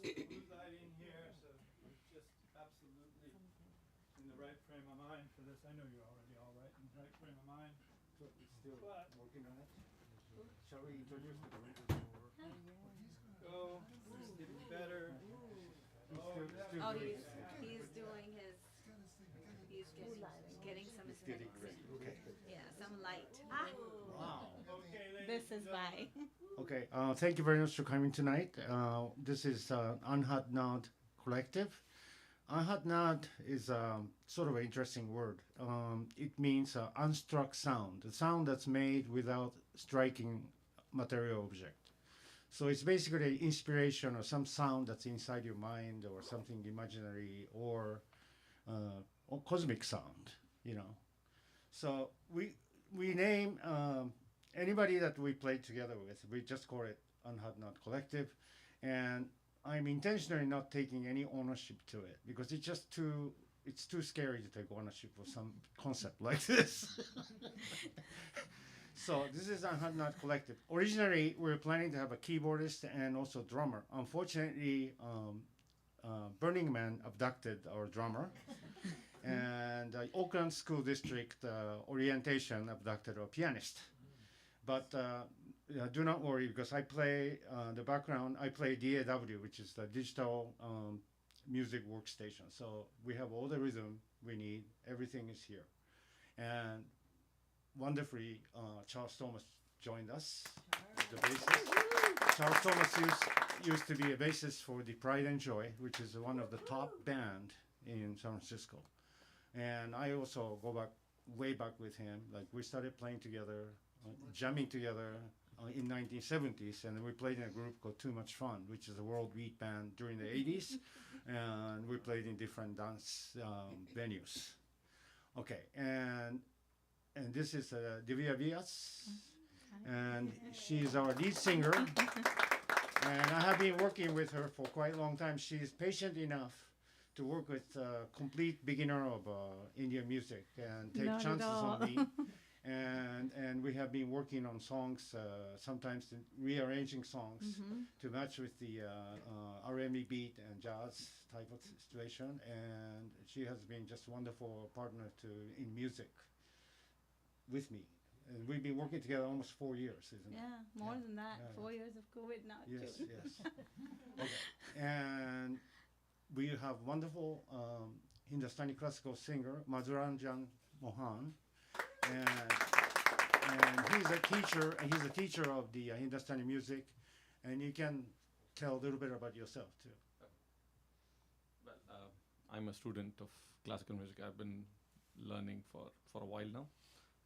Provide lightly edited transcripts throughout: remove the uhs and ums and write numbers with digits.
moonlighting here, so we're just absolutely in the right frame of mind for this. I know you're already all right in the right frame of mind. So it's still But working on it. Shall we introduce the group? go, it's getting better. Oh, he's doing his. He's getting some Getting aesthetics ready. in. Okay. Yeah, some light. Wow. Okay, This is why. Okay. Thank you very much for coming tonight. This is Anhad Naad Collective. Anhad Naad is sort of an interesting word. It means unstruck sound, the sound that's made without striking material object. So it's basically inspiration or some sound that's inside your mind or something imaginary or cosmic sound, you know. So we name anybody that we play together with. We just call it Anhad Naad Collective, and I'm intentionally not taking any ownership to it because it's too scary to take ownership of some concept like this. So this is Anhad Naad Collective. Originally, we were planning to have a keyboardist and also drummer. Unfortunately, Burning Man abducted our drummer, and Auckland School District orientation abducted our pianist. But do not worry because I play the background. I play DAW, which is the digital music workstation. So we have all the rhythm we need. Everything is here, and wonderfully, Charles Thomas joined us, the bassist. Charles Thomas used to be a bassist for the Pride and Joy, which is one of the top band in San Francisco. And I also go back, way back with him. Like we started playing together, jamming together in 1970s, and we played in a group called Too Much Fun, which is a world beat band during the 80s, and we played in different dance venues. Okay, and this is Divya Vyas, and she is our lead singer. And I have been working with her for quite a long time. She is patient enough to work with a complete beginner of Indian music and take Not at chances all. on me. And we have been working on songs, sometimes rearranging songs to match with the R&B beat and jazz type of situation. And she has been just a wonderful partner in music with me. And we've been working together almost 4 years, isn't it? Yeah, more than that. Yeah, 4 years of COVID now Yes, too. yes. Okay. And we have wonderful Hindustani classical singer, Madhuranjan Mohaan. And he's a teacher of the Hindustani music. And you can tell a little bit about yourself too. Well, I'm a student of classical music. I've been learning for a while now.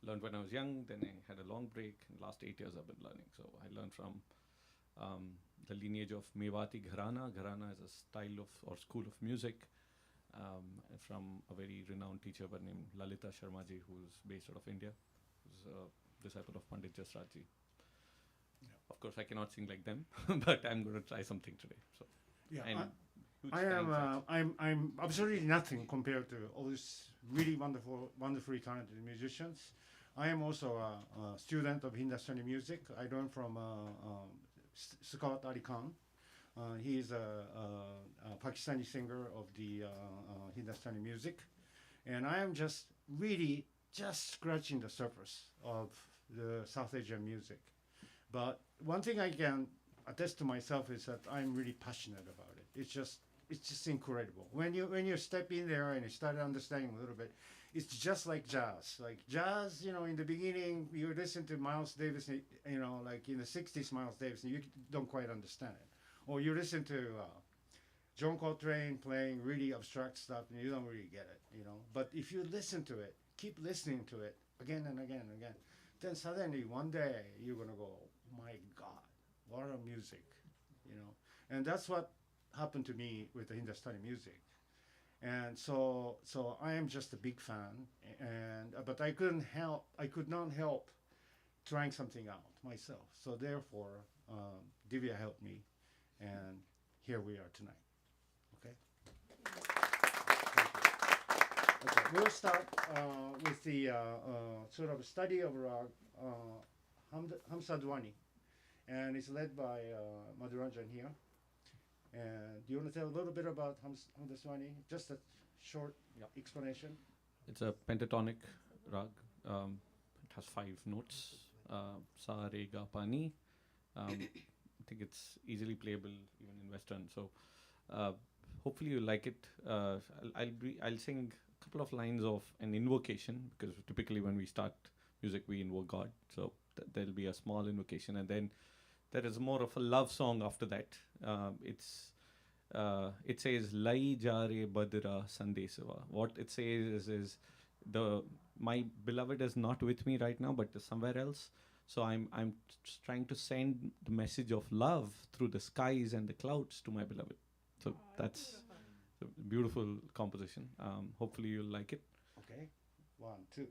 Learned when I was young, then I had a long break. In the last 8 years I've been learning. So I learned from the lineage of Mewati Gharana. Gharana is a style of or school of music from a very renowned teacher by name Lalita Sharmaji, who's based out of India, who's a disciple of Pandit Jasrajji. Yeah. Of course, I cannot sing like them, but I'm going to try something today. So, Yeah, and huge I am. thanks, I'm absolutely nothing compared to all these really wonderfully talented musicians. I am also a student of Hindustani music. I learned from Scott Ali Khan. He is a Pakistani singer of the Hindustani music, and I am just really just scratching the surface of the South Asian music. But one thing I can attest to myself is that I'm really passionate about it. It's just incredible. When you step in there and you start understanding a little bit, it's just like jazz. Like jazz, in the beginning, you listen to Miles Davis, like in the 60s, Miles Davis, and you don't quite understand it. Or you listen to John Coltrane playing really abstract stuff, and you don't really get it, But if you listen to it, keep listening to it again and again and again, then suddenly one day you're going to go, my God, what a music, And that's what happened to me with the Hindustani music. And so I am just a big fan, but I could not help trying something out myself. So therefore, Divya helped me, and here we are tonight. Okay. Okay, we'll start with the sort of study of Hamsadwani, and it's led by Madhuranjan here. And do you want to tell a little bit about Hamsadwani? Just a short Yep. explanation. It's a pentatonic rag. It has 5 notes. Sa, re, ga, pa, ni. I think it's easily playable even in Western. So hopefully you like it. I'll sing a couple of lines of an invocation, because typically when we start music we invoke God. So there'll be a small invocation, and then there is more of a love song after that. It says Lai jare badra sandesava. What it says is my beloved is not with me right now, but is somewhere else. So I'm trying to send the message of love through the skies and the clouds to my beloved. So that's a beautiful composition. Hopefully you'll like it. Okay, 1, 2.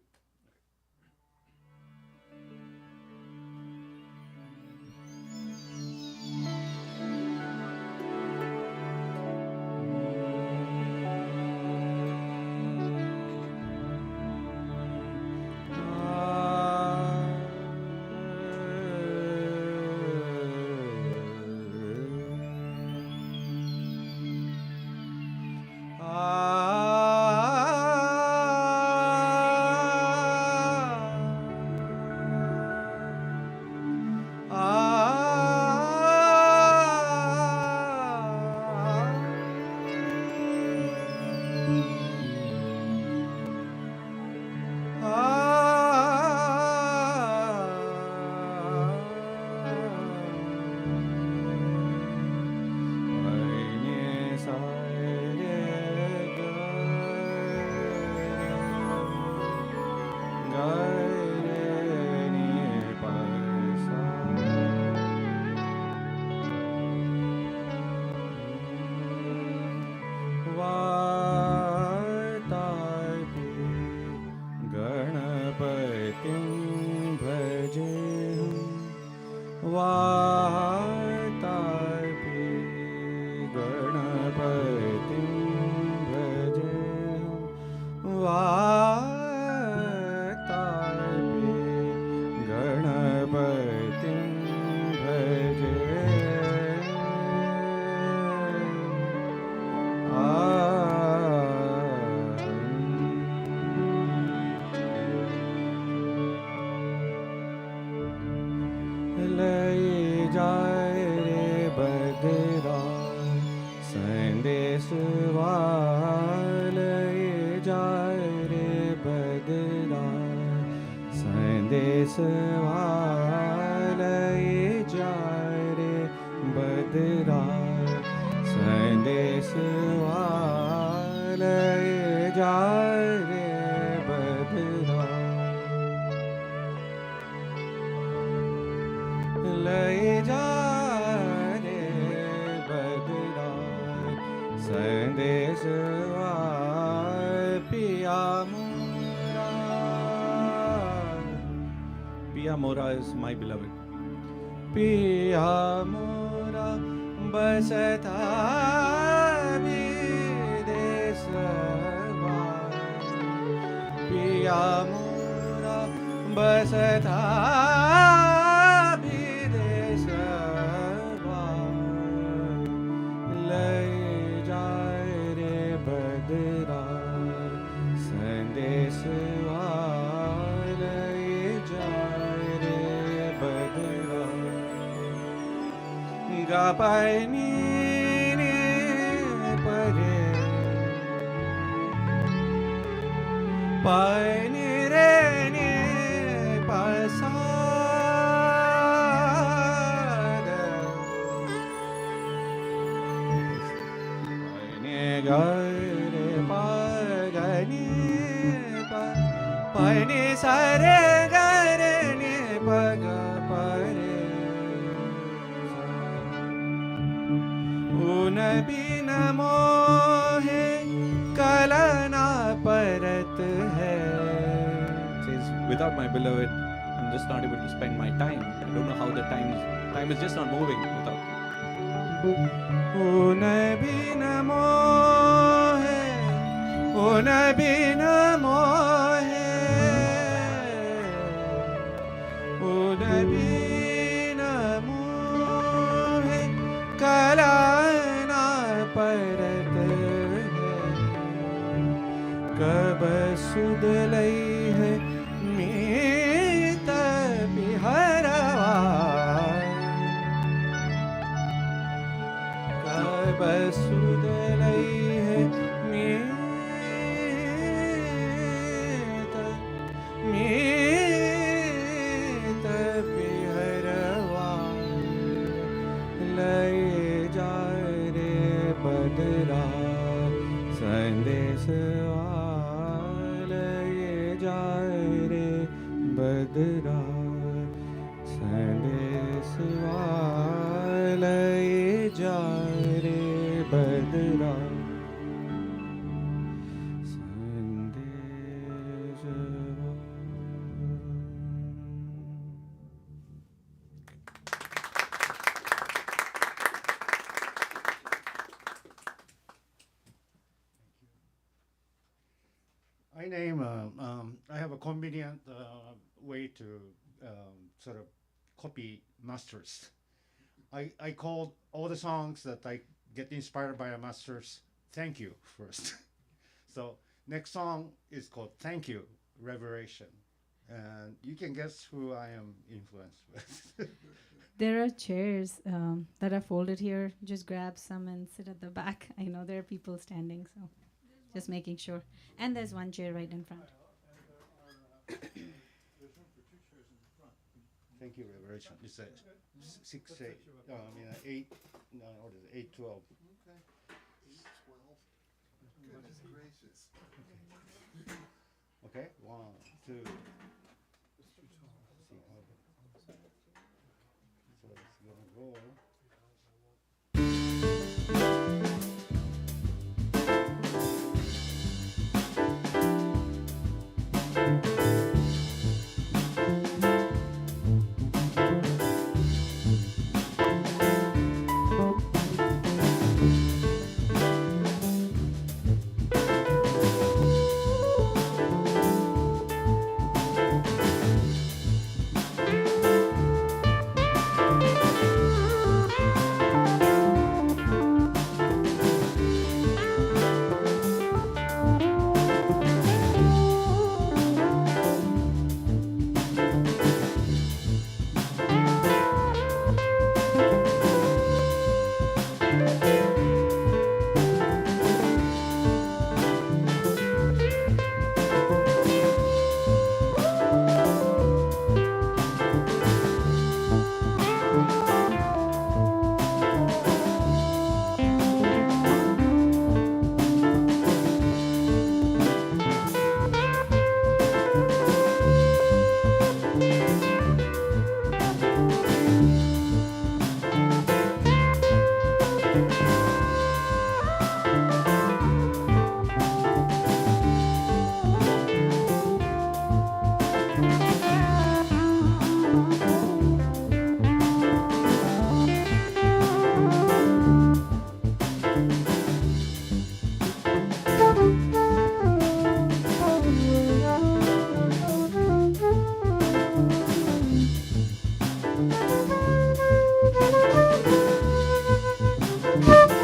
Piya Mora is my beloved. Piya Mora basata videsava. Piya Mora basata videsava. Lai jaye re badra sandesva. Ga pa ni ni pa re, pa ni re ni pa sa da, pa ni ga re pa ga ni pa ni sa re ga re ni pa ga pa re. उन बिन मोहे कलना परत है. Says, without my beloved, I'm just not able to spend my time. I don't know how the time is just not moving without me. उन बिन मोहे, उन बिन मोहे, उन बिन मोहे कलना करत कब सुध लई है मीत बिहरवा कब सुध लई है मीत बिहरवा लय जा रे बदरा संदेशवा बदरा संदेशवा लय जा रे बदरा I have a convenient way to sort of copy masters. I call all the songs that I get inspired by a masters thank you first. So next song is called Thank You, Revelation. And you can guess who I am influenced with. There are chairs that are folded here. Just grab some and sit at the back. I know there are people standing, so just making sure. And there's one chair right in front. There's room for 2 chairs in the front. Thank you, Revelation. It's a Let's 6, set 8, you up. no, I mean 8, no, what is it, 8, 12. Okay. 8, 12. Goodness gracious. Okay, 1, 2. It's too tall. See how so it's gonna go. Thank you.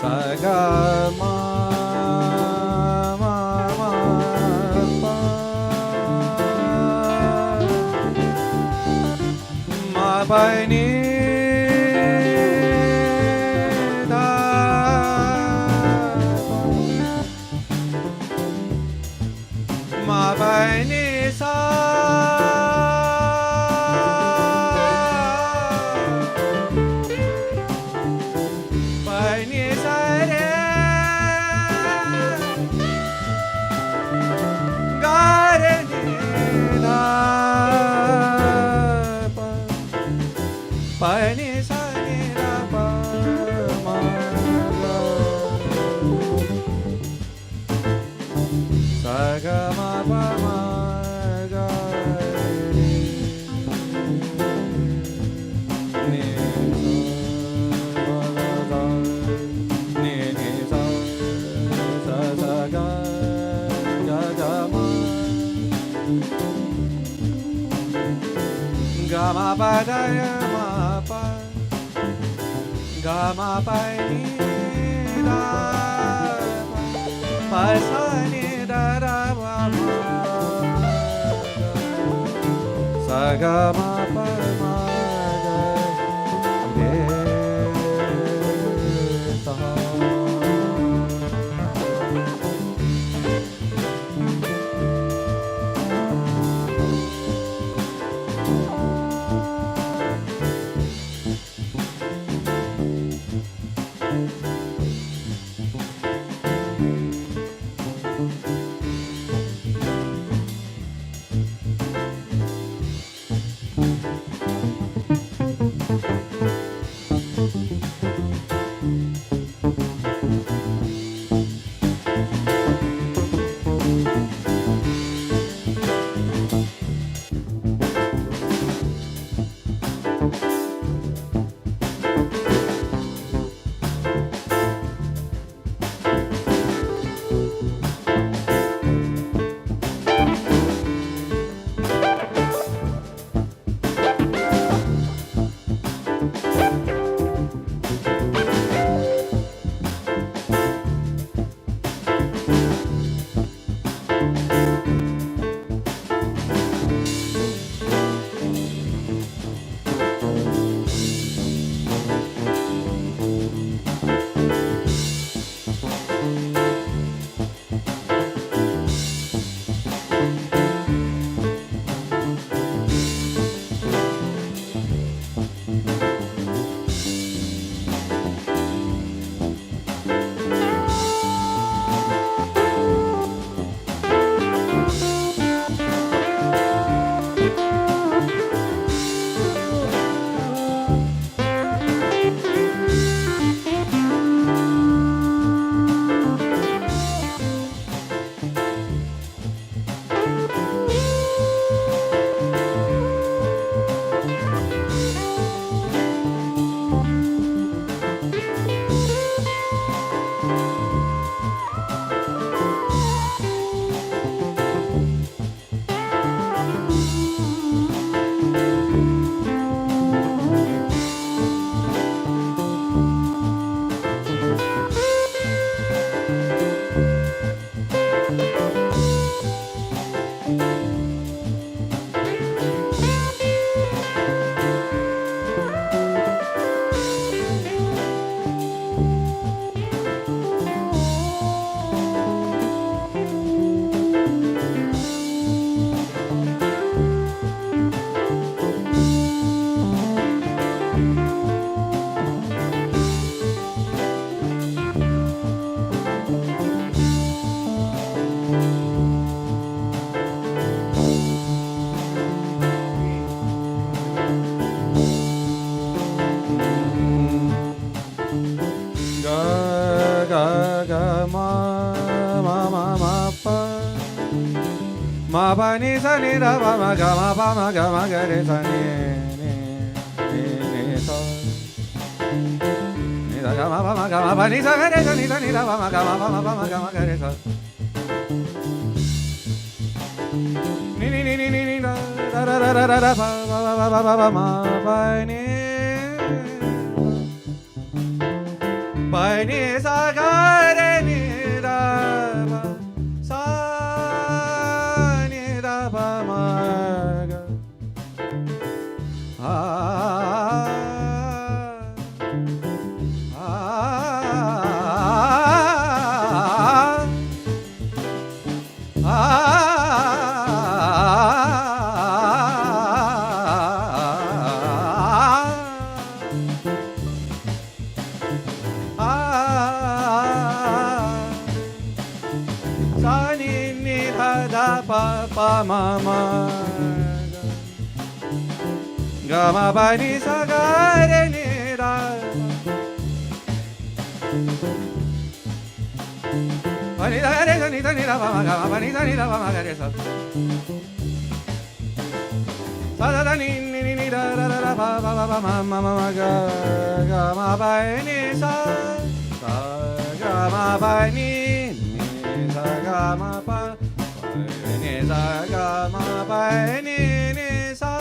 Saga ma ma ma pa ma pa ni da ma pa ni sa pa ni sa re ga re ni da pa ni sa ni da pa ma ga sa ga ma pa ma ga re ni sa ga ni ni sa sa sa ga ga ma ga ma pa ga ma pa ga ma pa ni da pa sa ni da da ma ma sa ga ma pa ma ga re sa ma pa ni sa ni da pa ma ga ma ga re sa ni ni sa ni da ga ma pa ni sa ga re sa ni da pa ma ga ma ga re sa ni ni da da pa ma pa ni pani sa ga re ni da pa sa ni da pa ma ga pa ma ma ga ma pa ni sa ga re ni da pa ni da re sa ni da ni da pa ma ga ma pa ni da ni da pa ma ga re sa sa da da ni ni ni da da da pa pa pa pa ma ma ma ga ga ma pa ni sa sa ga ma pa ni sa ga ma pa ni sa ga ma pa ni sa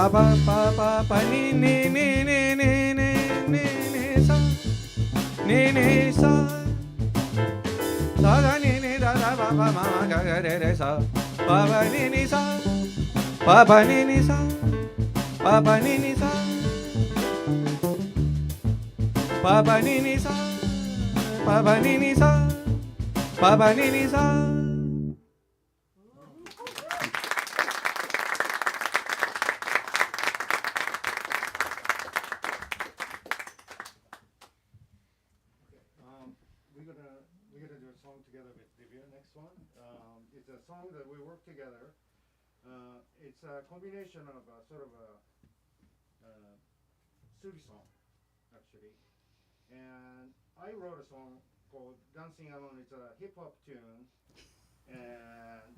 pa pa pa pa ni ni ni ni ni ni ni ni sa ni ni sa sa ga ni ni da da pa pa ma ga ga re re sa pa pa ni ni sa pa pa ni ni sa pa pa ni ni sa pa pa ni ni sa pa pa ni ni sa pa pa ni ni sa. We're gonna do a song together with Divya. Next one, it's a song that we work together. It's a combination of a sort of a Sufi song, actually. And I wrote a song called "Dancing Alone." It's a hip hop tune, and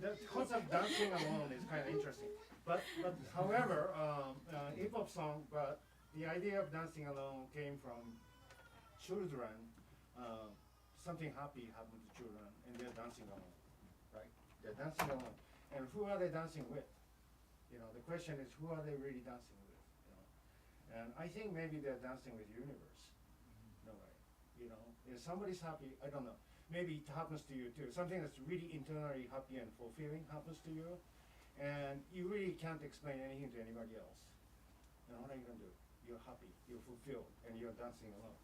the concept "dancing alone" is kind of interesting. But however, hip hop song. But the idea of dancing alone came from children. Something happy happened to children, and they're dancing alone, right? They're dancing alone, and who are they dancing with? You know, the question is, who are they really dancing with? You know, and I think maybe they're dancing with the universe. No way. You know, if somebody's happy, I don't know. Maybe it happens to you too. Something that's really internally happy and fulfilling happens to you, and you really can't explain anything to anybody else. And what are you gonna do? You're happy, you're fulfilled, and you're dancing alone.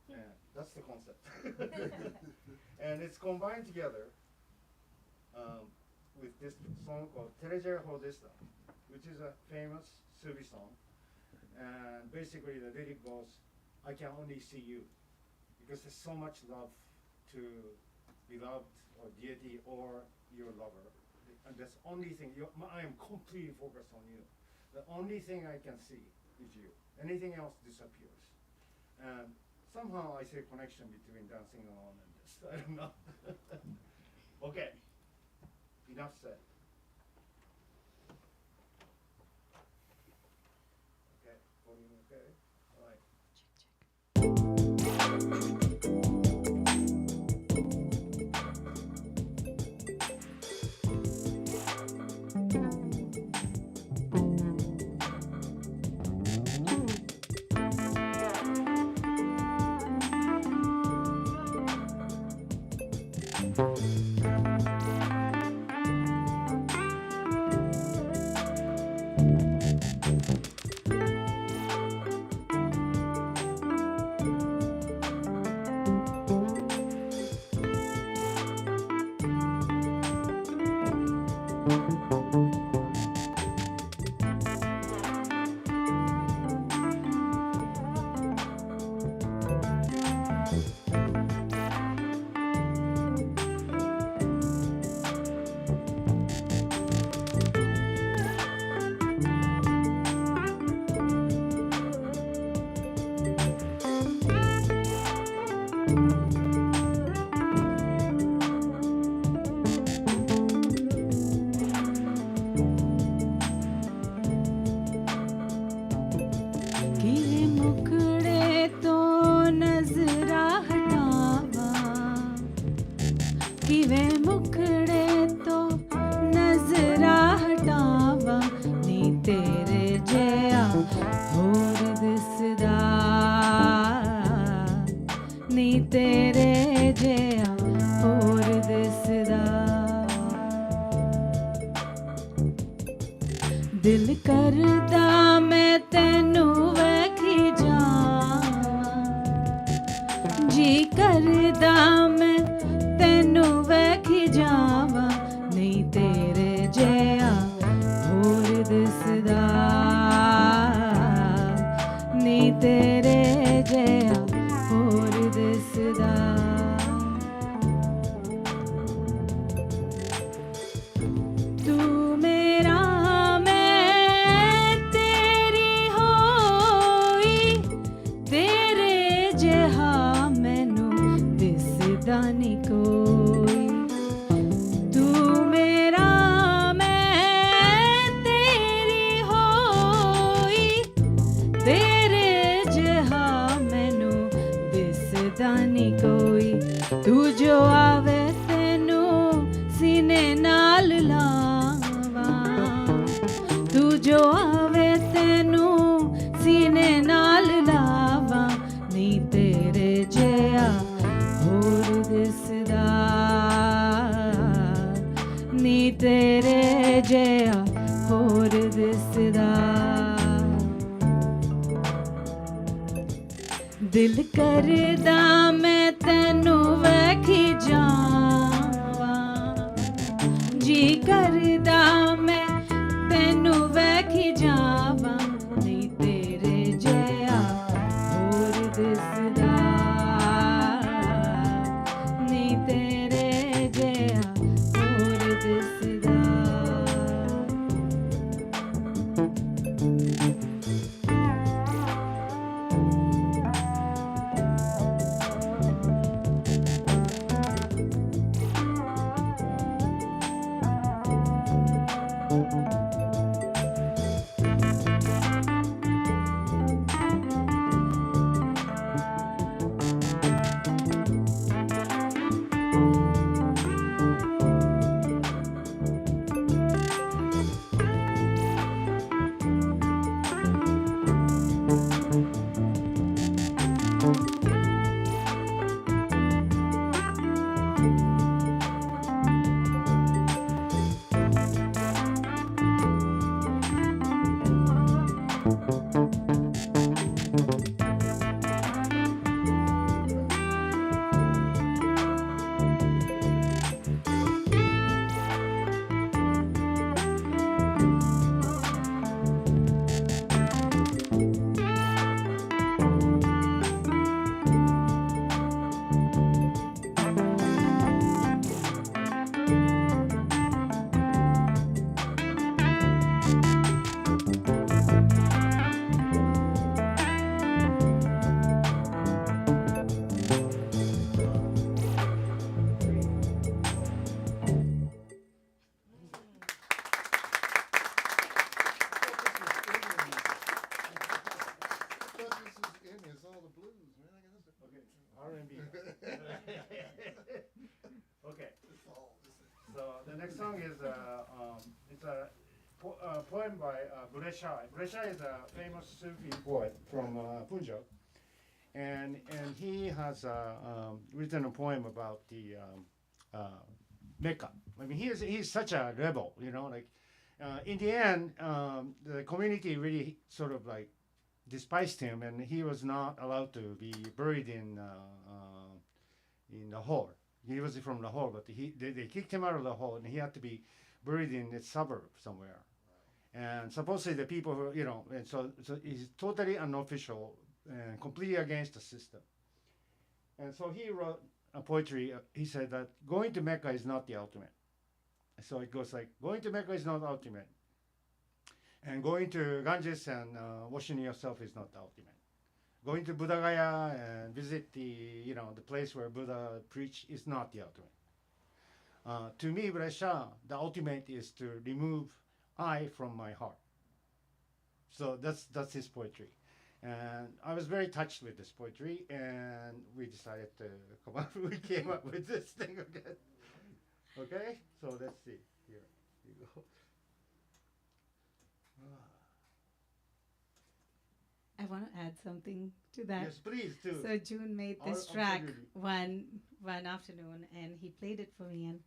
And that's the concept. And it's combined together with this song called Tereje Hodesta, which is a famous Sufi song. And basically the lyric goes, I can only see you, because there's so much love to beloved or deity or your lover. And that's the only thing, I am completely focused on you. The only thing I can see is you. Anything else disappears. And somehow I see a connection between dancing alone and this. I don't know. Okay, enough said. Okay, volume okay? All right. ਕਿਵੇਂ ਮੁਖੜੇ ਤੋਂ ਨਜ਼ਰਾਂ ਹਟਾਵਾਂ ਕਿਵੇਂ ਮੁਖੜੇ ਤੋਂ ਨਜ਼ਰਾਂ ਹਟਾਵਾਂ ਨੀ ਤੇਰੇ ਜਿਹਾ ਹੋਰ ਦਿਸਦਾ ਨੀ ਤੇਰੇ ਜਿਹਾ ਹੋਰ ਦਿਸਦਾ ਦਿਲ ਕਰਦਾ ਮੈਂ ਤੈਨੂੰ ਵੇਖੀ ਜਾਵਾਂ ਜੀ ਕਰਦਾ ਮੈਂ ਤੈਨੂੰ ਵੇਖੀ ਜਾਵਾਂ ਨਹੀਂ ਤੇਰੇ ਜਿਹਾ ਹੋਰ ਦਿਸਦਾ ਨਹੀਂ ਤੇਰੇ ਜਿਹਾ ਹੋਰ ਦਿਸਦਾ ਤੂੰ ਮੇਰਾ ਮੈਂ ਤੇਰੀ ਹੋਈ ਤੇਰੇ ਜਿਹਾ ਮੈਨੂੰ ਦਿਸਦਾ ਨੀ ਕੋਈ ਤੂੰ ਮੇਰਾ ਮੈਂ ਤੇਰੀ ਹੋਈ ਤੇਰੇ ਜਿਹਾ ਮੈਨੂੰ ਦਿਸਦਾ ਨੀ ਕੋਈ ਤੂੰ ਜੋ ਆਵੇ ਤੈਨੂੰ ਸੀਨੇ ਨਾਲ ਲਾਵਾਂ ਤੂੰ ਜੋ ਆਵੇ ਤੈਨੂੰ ਸੀਨੇ ਨਾਲ ਲਾਵਾਂ ਨੀ ਤੇਰੇ ਜਿਹਾ ਹੋਰ ਦਿਸਦਾ ਨੀ ਤੇਰੇ ਜਿਹਾ ਹੋਰ ਦਿਸਦਾ ਦਿਲ ਕਰਦਾ ਮੈਂ ਤੈਨੂੰ ਵੇਖੀ ਜਾਵਾਂ ਜੀ ਕਰਦਾ ਮੈਂ ਤੈਨੂੰ ਵੇਖੀ ਜਾਵਾਂ ਨਹੀਂ ਤੇਰੇ ਜਿਹਾ ਹੋਰ ਦਿਸਦਾ ਨਹੀਂ ਤੇਰੇ ਜਿਹਾ ਹੋਰ ਦਿਸਦਾ R&B. Okay. So the next song is it's a poem by Bureshai. Bureshai is a famous Sufi poet from Punjab, and he has written a poem about the Mecca. I mean, he's such a rebel, you know. Like in the end, the community really sort of like despised him, and he was not allowed to be buried in Lahore. He was from Lahore, but they kicked him out of Lahore, and he had to be buried in a suburb somewhere. And supposedly the people who, you know, and so he's totally unofficial and completely against the system. And so he wrote a poetry. He said that going to Mecca is not the ultimate. So it goes like, going to Mecca is not ultimate. And going to Ganges and washing yourself is not the ultimate. going to Buddha Gaya and visit the place where Buddha preached is not the ultimate. To me, Brescia, the ultimate is to remove I from my heart. So that's his poetry. And I was very touched with this poetry, and we decided to we came up with this thing again. Okay, so let's see. Here you go. I want to add something to that. Yes, please do. So June made this track one afternoon, and he played it for me, and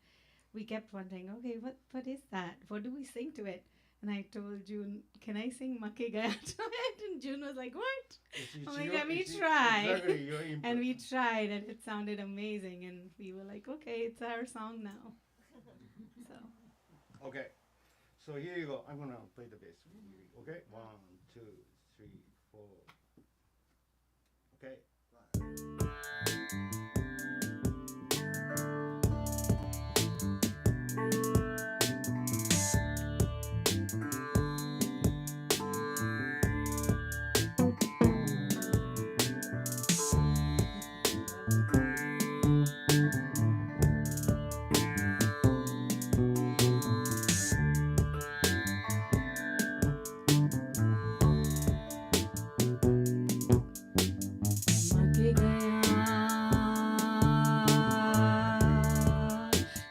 we kept wondering, okay, what is that? What do we sing to it? And I told June, can I sing Makke Gaya to it? And June was like, what? I'm like, let me try. Exactly, your input. And we tried, and it sounded amazing, and we were like, okay, it's our song now. So. Okay, so here you go. I'm gonna play the bass. Okay, 1, 2, 3, 4. Okay.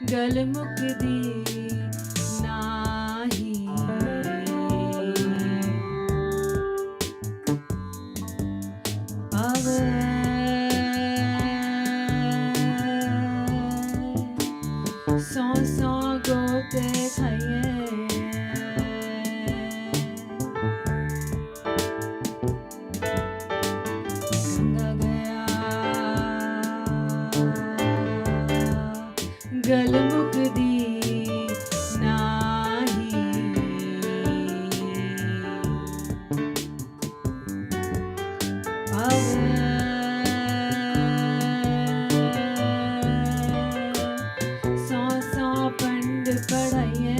गल मुकदी नाही आवे सौ सौ गोते खाइए गल मुकदी नाही आवे सौ सौ पंड पढ़ाइए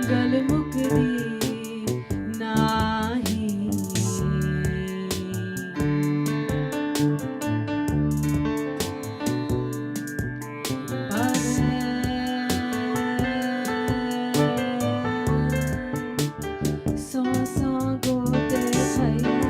गल मुकदी नाही सौ सौ गोते खाइए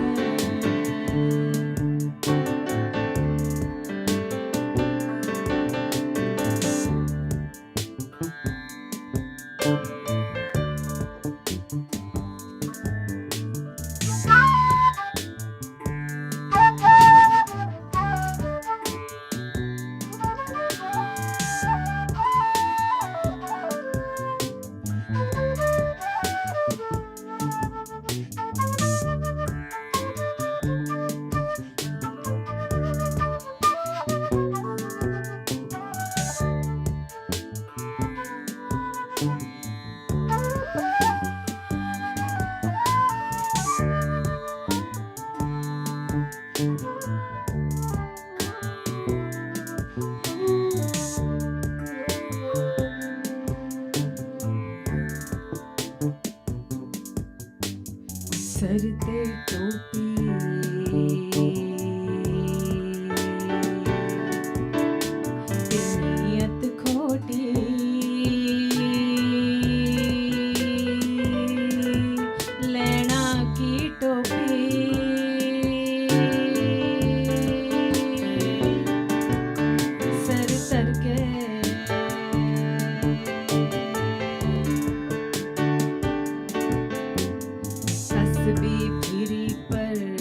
सर ते टोपी ते नियत खोटी लेना की टोपी सर तर के भी फिरी पर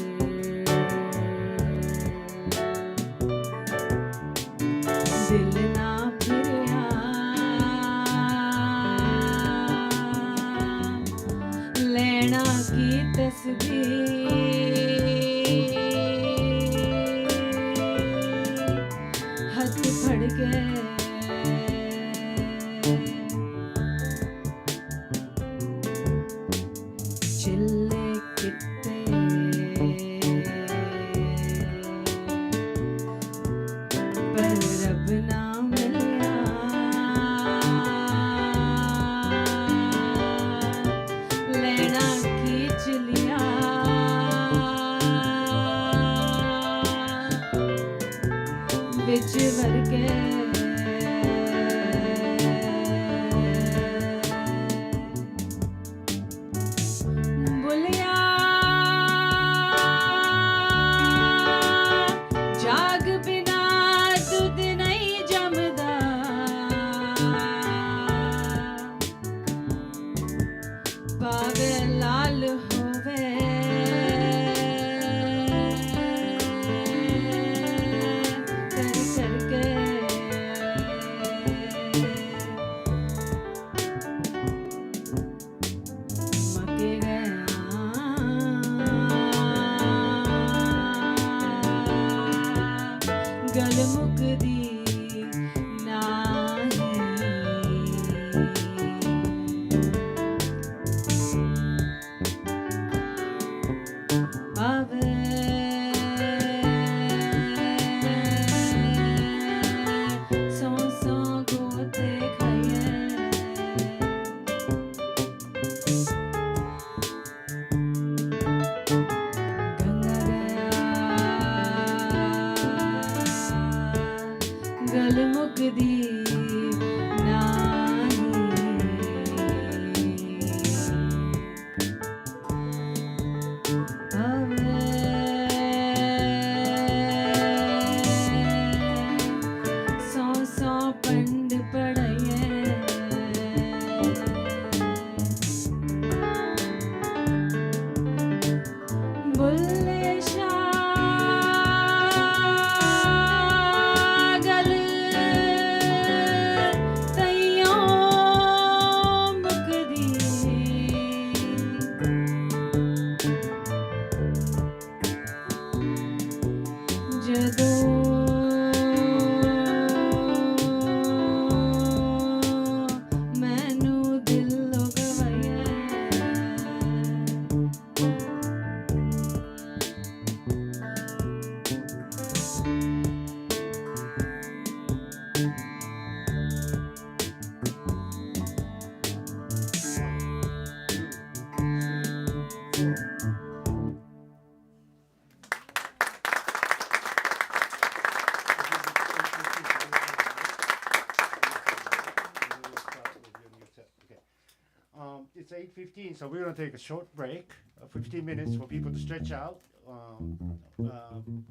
It's 8:15, so we're gonna take a short break, 15 minutes for people to stretch out,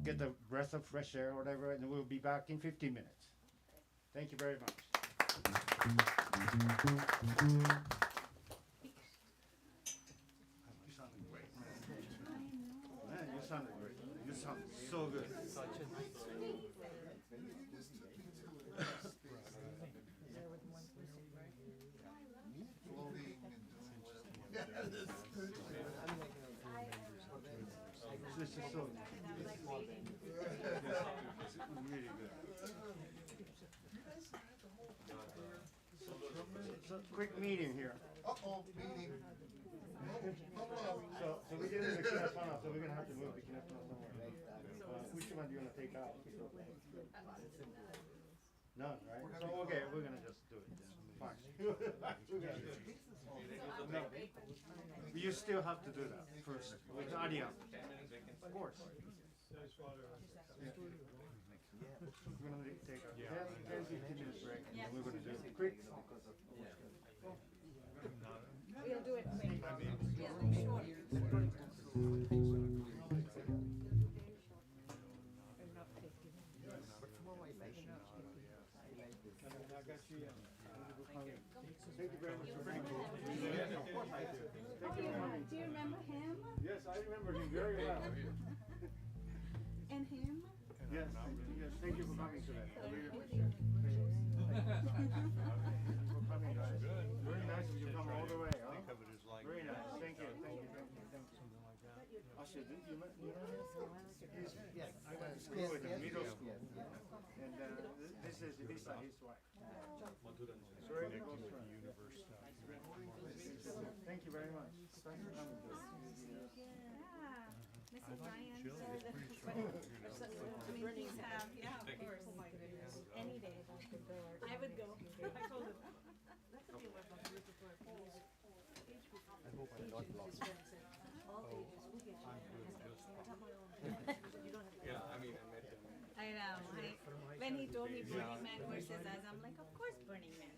get a breath of fresh air or whatever, and we'll be back in 15 minutes. Thank you very much. You sounded great, man. Man, you sounded great. You sound so good. This is so really good. So quick meeting here. Meeting. So we did the kinefana, so we're gonna have to move the kinefana somewhere. Which one do you wanna take out? None, right? So okay, we're gonna just do it then. Fine. No. You still have to do that first with Adia. Of course. We're gonna take a 10-15 minutes break, and then we're gonna do it quick. We'll do it quick. Thank you very much. Very cool. Thank you. Do you remember him? Yes, I remember him very well. And him? Yes, yes. Thank you for coming today. I really appreciate it. Thank you for coming, guys. Very nice of you to come all the way. Huh? Very nice. Thank you. Thank you. Thank you. Thank you. Asha, did you know him? Yes. I went to school with him, middle school. And this is Lisa, his wife. Madhuranjan. Very close friend. Thank you very much. Thanks for coming. Yeah. Mrs. Ryan. I mean, he's, yeah, of course. Oh my goodness. Any day. I would go. I told him. Yeah, I mean, I met him. I know. When he told me Burning Man versus us, I'm like, of course Burning Man.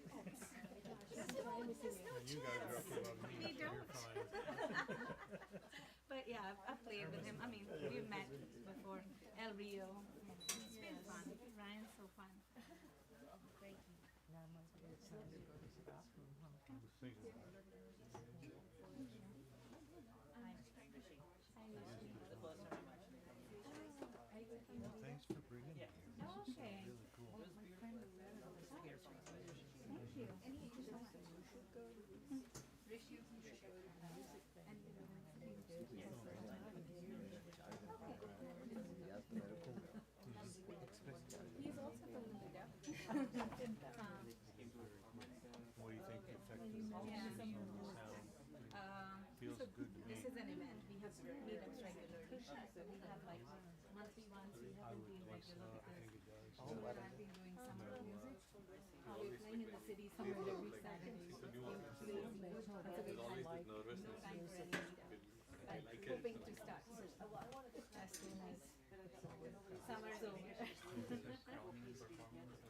There's no chance. We don't. But yeah, I've played with him. I mean, we've met before. El Rio. It's been fun. Ryan's so fun. Great. Thanks for bringing me. Oh, okay. Really cool. Thank you. He's also from India. What do you think the effect of the sound feels good to This me? is an event. We have meetups regularly. So we have like monthly ones. We haven't been regular because I've been doing summer music. We're playing in the city somewhere every Saturday. It's a nuance. It's a There's good always time. this nervousness. No time for any meetup. I like it. Hoping to start as soon as summer's over.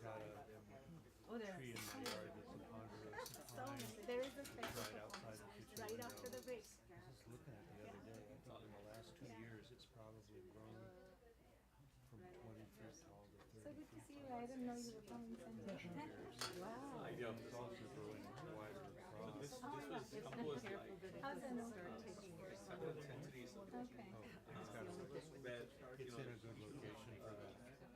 Got a Oh, there tree in my yard that's a ponderosa so pine there is a special right outside performance the kitchen right window. after the break. I was just looking at it the other day. I thought in the last 2 years it's probably grown from 20 feet tall to 30 So good to feet see you. I didn't know you were from Central. Wow. Idea of It's this. also growing wider across. This was composed like How's the note? 7th century. So, Okay. where, It's in a good location for that.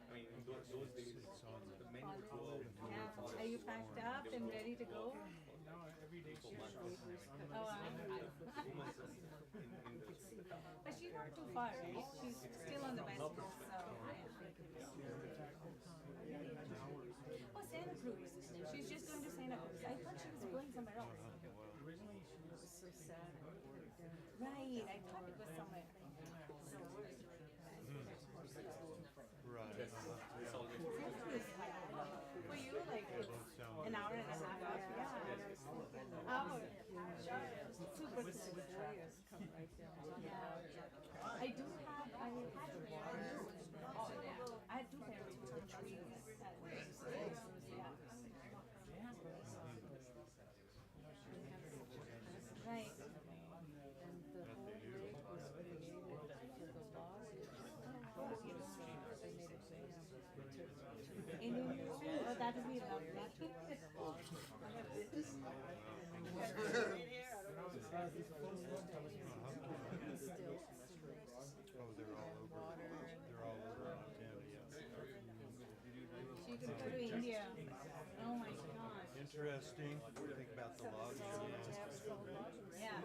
I mean, in those days, It's on the men would go out into the Yeah. forest. Are you packed up and ready to go? Now every day Oh, I'm But she's not too far, right? She's still on the west coast, so oh, Santa Cruz. She's just going to Santa Cruz. I thought she was going somewhere else. Right, I thought it was somewhere. Right. It's always For you, like it's an hour and a half. Yeah. Hour. Super cool. Yeah. I do have. I had two parents. I had two parents who were trees. Yeah. Right. Oh, that would be lovely. Oh, they're all over. They're all over Montana, yeah. She could go to India. Oh my gosh. Interesting. Think about the logs. Yeah.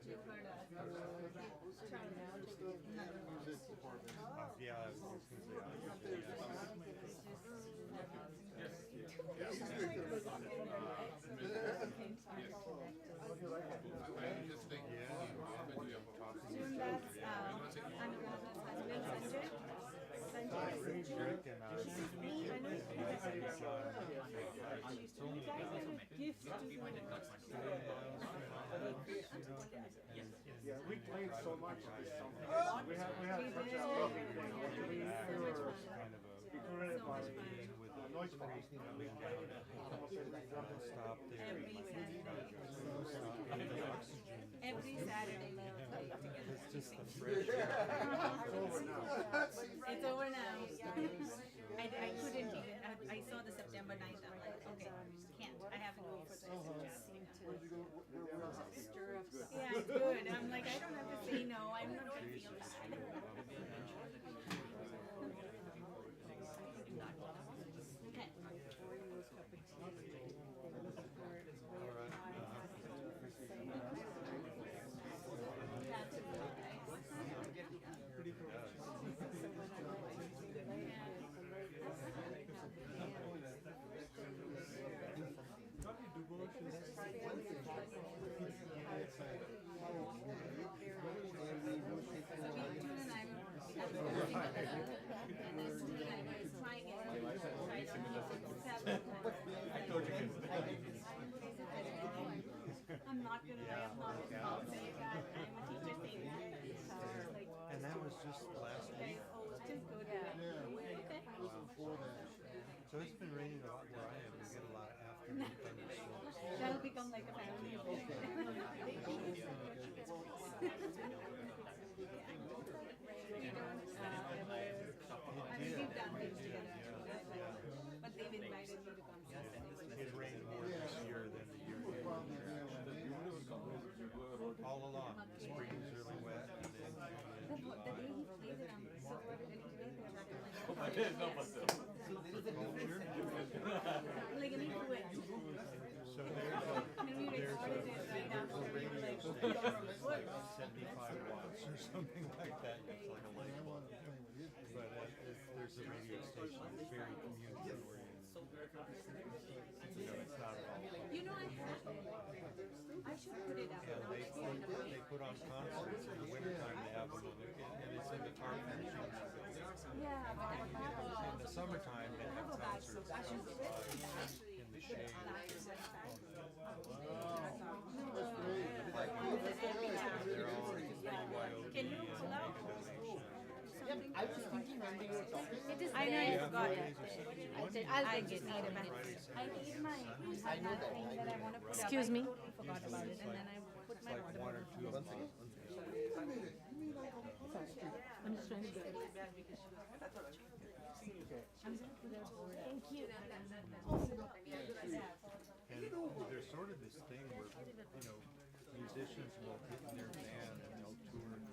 You've heard of Yeah, I was gonna say, Jun, that's Anuraga's husband, Sanjay. Rick and I. You guys are gifts to Yeah, we played so much of this song. We had such a lovely thing. We were Kind of a decorated by with the noise creek coming down. Stop there. every Saturday we play together. It's just the fresh air. It's over now. I couldn't even. I saw the September 9th. I'm like, okay, can't. I have to go for the jazz. Yeah, good. I'm like, I don't have to say no. I'm not gonna feel bad. Okay. trying it. My wife has very similar symptoms. I told you guys. I'm not gonna lie, I'm not saying that. I'm a teacher saying that. So like, And that was just last week. oh, just go do it. Okay. Before that. So it's been raining a lot where I am. We get a lot of afternoon thunderstorms. That'll become like a family event. I mean, we've done things together, but they've invited me to come. It rained more this year than the year before. All along, the spring was really wet, and then The day he played it, I'm so excited. And today they're talking like, like an influence. so And we recorded it right after. We were like, 75 watts or something like that. It's like a light bulb. But there's a radio station that's very community oriented. It's not at all. you know, I should put it up. And Now it's here in a way. they put on concerts in the wintertime. They have them on the, and it's in the Tarp Machine building. Yeah, but I have In the summertime, they have concerts I should outside in the shade. They're all BYOB Can you pull out? I was thinking when we were talking. I know I forgot it. I'll get it. I need my I know that. thing that I want to put Excuse up. me? I totally forgot about it, and then I put my like water one or bottle. two of them. I'm just trying to get it. I'm gonna put it over. Thank you. And there's sort of this thing where, musicians will get in their van and they'll tour the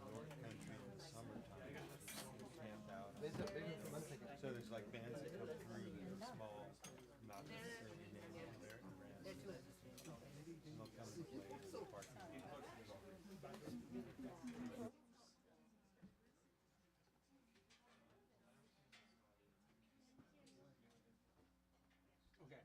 North Country in the summertime and camp out. So there's like bands that come through that are small, not necessarily named American bands. And they'll come and play in the parking lot. Okay.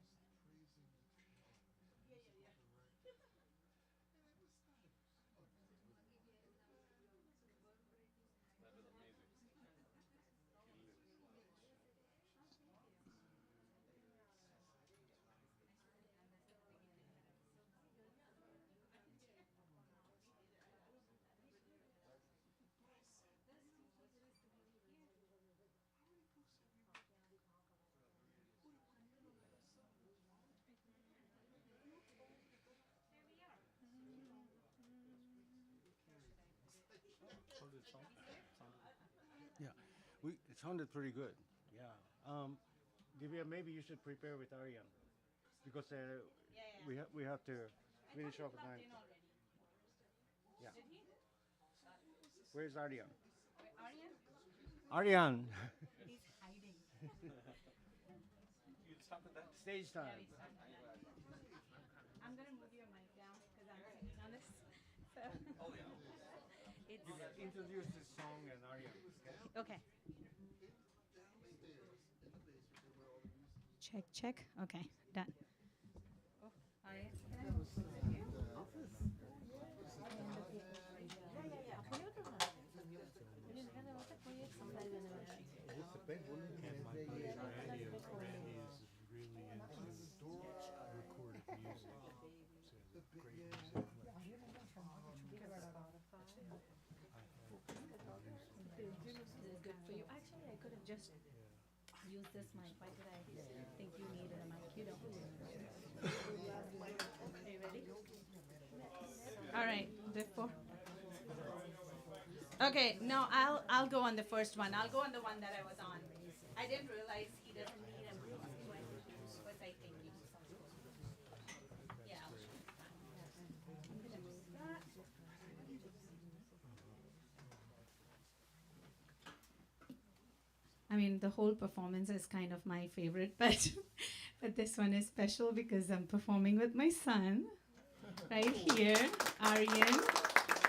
Yeah, it sounded pretty good. Yeah. Divya, maybe you should prepare with Aryan because we have to finish off at 9. Yeah. Where's Aryan? Aryan. He's hiding. You'll start with that? Stage time. I'm gonna move your mic down because I'm singing on this. So Oh, yeah. it's Introduce this song and Aryan. okay. Check, check. Okay, done. Oh, all right. And my buddy Randy is really into recorded music. So he's a great musician. Good for you. Actually, I could have just used this mic. Why did I think you needed a mic? You don't. Are you ready? All right. Before. Okay. No, I'll go on the first one. I'll go on the one that I was on. I didn't realize he doesn't need a mic. Was I thinking? Yeah. I'm gonna move that. I mean, the whole performance is kind of my favorite, but this one is special because I'm performing with my son right here, Aryan.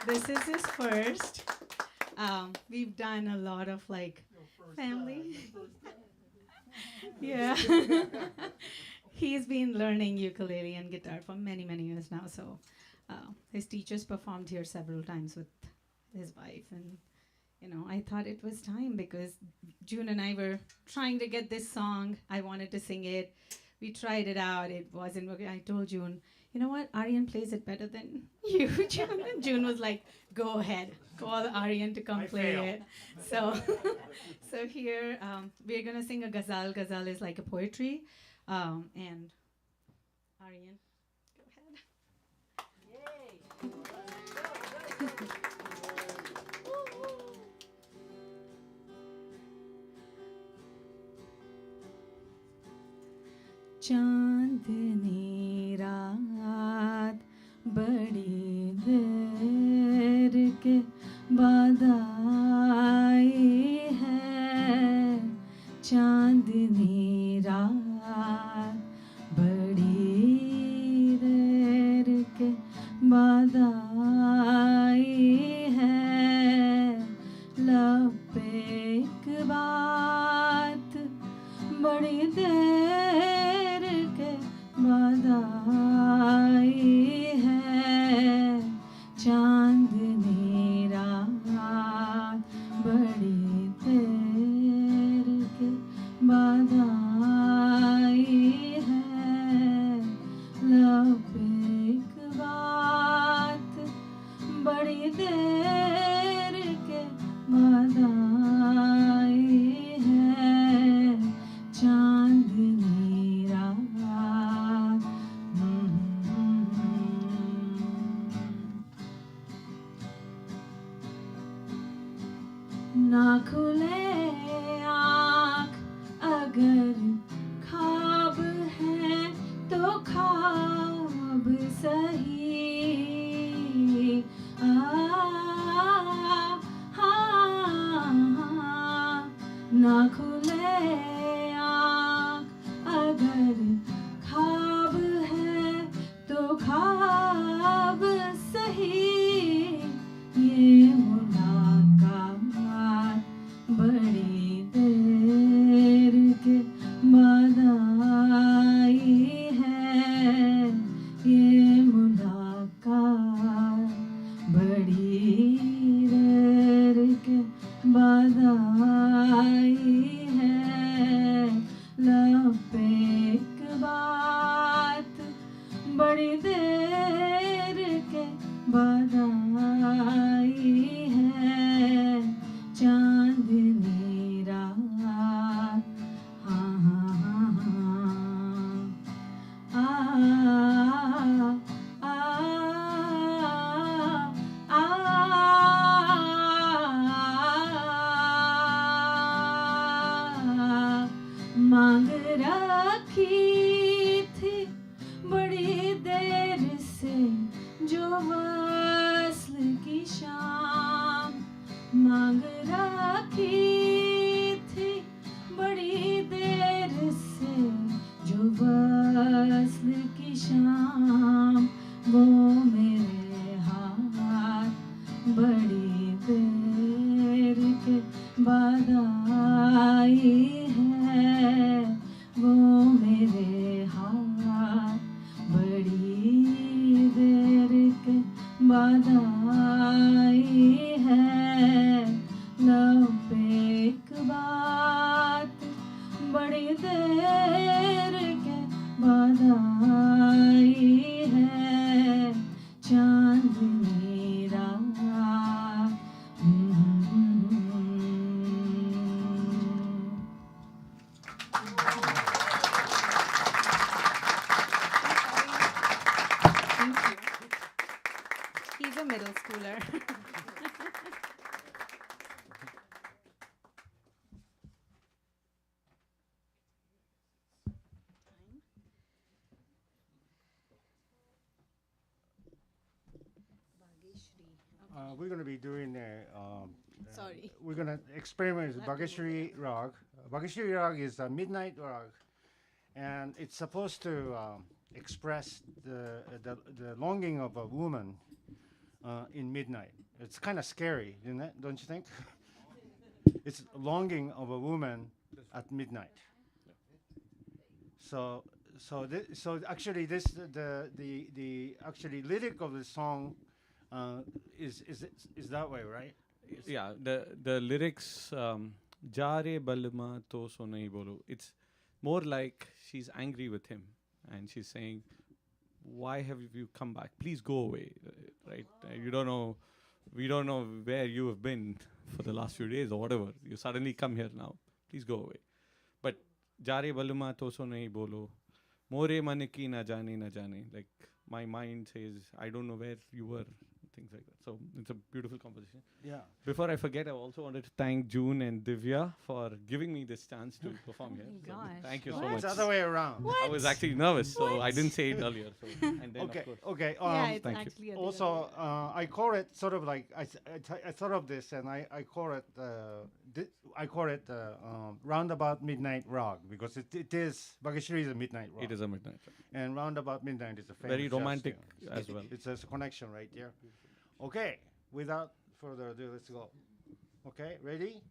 This is his first. We've done a lot of like family. Yeah. He's been learning ukulele and guitar for many, many years now. So his teachers performed here several times with his wife, and I thought it was time because June and I were trying to get this song. I wanted to sing it. We tried it out. It wasn't working. I told June, you know what? Aryan plays it better than you, June. And June was like, go ahead. Call Aryan to come play it. So, so here we're going to sing a ghazal. Ghazal is like a poetry. And Aryan, go ahead. चांदनी रात बड़ी देर के बाद आई है चांदनी रात बड़ी देर के बाद आई है लब पे एक बात बड़ी देर के बाद आई है चांदनी रात बड़ी देर के बाद आई है लब एक बात बड़ी देर के बाद आई है चांदनी रात ना खुले आँख अगर ख्वाब है तो ख्वाब सही ना खुले आँख अगर ख्वाब है तो ख्वाब सही ये मुलाकात बड़ी देर के बाद आई है ये मुलाकात बड़ी देर के बाद आई है लब एक बात बड़ी देर के बाद आई है चांदनी रात हाँ हाँ हाँ मांग रखी थी बड़ी देर से जो वस्ल की शाम मांग रखी थी बड़ी देर से जो वस्ल की शाम वो मेरे हाथ बड़ी देर के बाद आई है वो मेरे हाथ बड़ी देर के बाद आई है लब एक बात बड़ी देर के बाद आई है चांदनी रात He's a middle schooler. We're going to be doing Sorry. we're going to experiment with Bhageshwari Rag. Bhageshwari Rag is a midnight rag, and it's supposed to express the longing of a woman in midnight. It's kind of scary, isn't it? Don't you think? It's longing of a woman at midnight. So actually the actually lyric of the song is that way, right? Yeah, the lyrics, Jare Balma to so nahi bolo. It's more like she's angry with him, and she's saying, "Why have you come back? Please go away." Right? You don't know. We don't know where you have been for the last few days or whatever. You suddenly come here now. Please go away. But Jare Balma to so nahi bolo. More man ki na jane. Like my mind says, I don't know where you were. Things like that. So it's a beautiful composition. Yeah. Before I forget, I also wanted to thank Jun and Divya for giving me this chance to perform here. Oh my So gosh. thank you so What? much. It's the other way around. I was actually nervous, so I didn't say it earlier. So and then Okay. of course. Okay. Yeah, it's thank you. actually a Also, I call it sort of like I thought of this, and I call it Roundabout Midnight Rag, because it is Bageshri is a midnight rag. It is a midnight. And Roundabout Midnight is a famous Very jazz romantic tune. as well. It's a connection right there. Okay. Without further ado, let's go. Okay. Ready?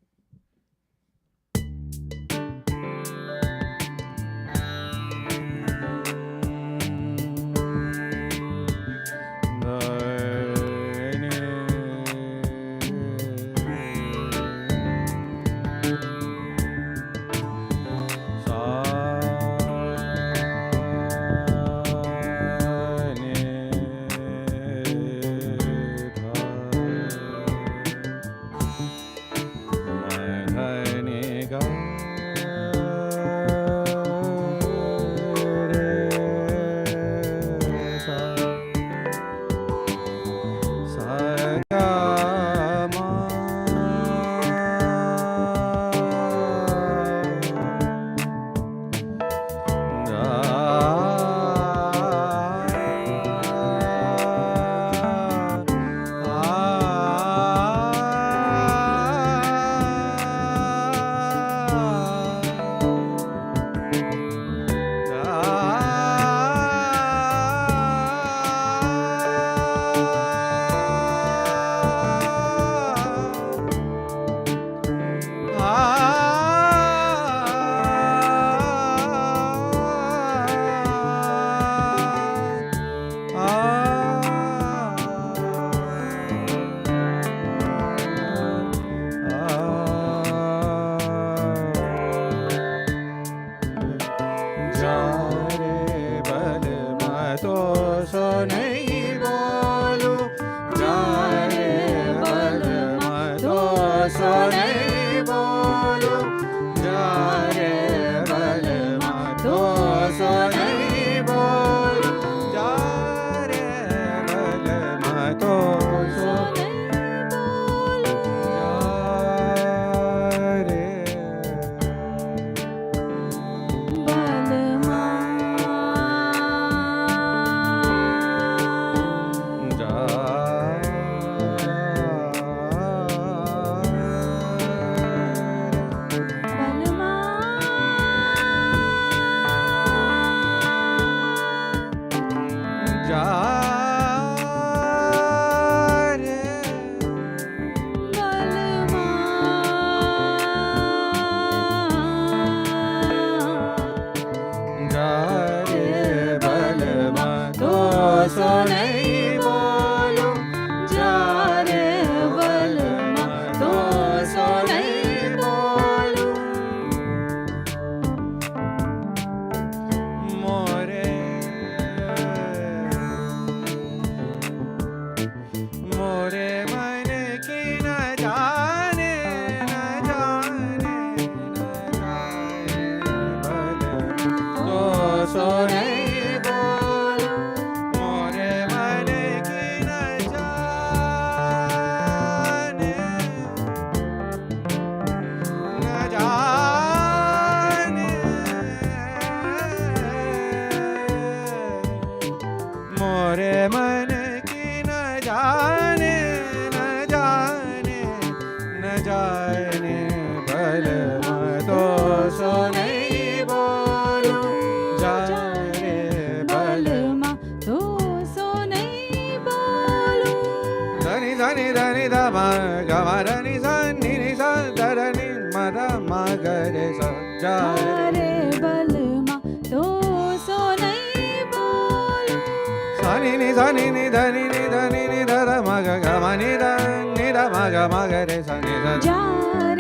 Ni ni da ni ni da ni ni da da ma ga ga ma ni da ma ga ma ga re sa ni sa. जा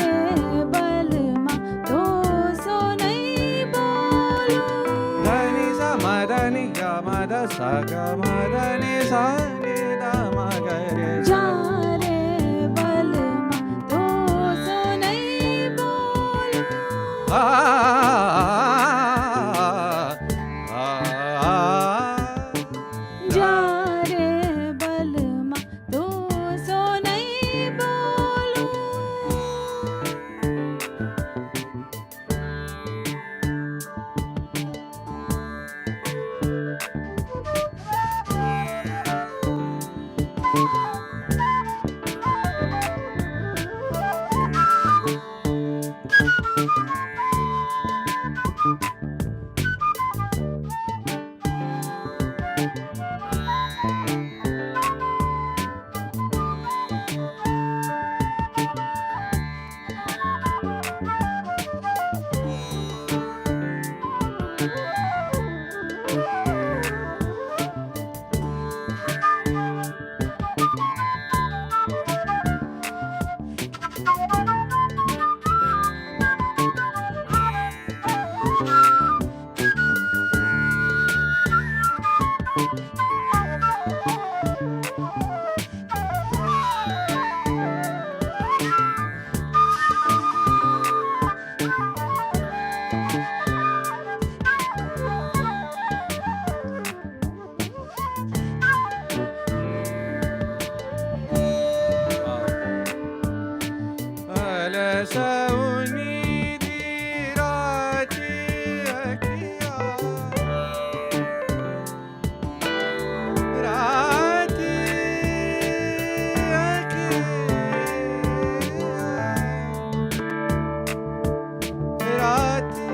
रे बलमा तो सो नहीं बोलो Da ni sa ma da ni ga ma da sa ga ma da ni sa ni da ma ga re जा sa. रे बलमा तो सो नहीं बोलो जा रे बलमा तो सो नहीं बोलो Sauni di rati akiya rati akiya rati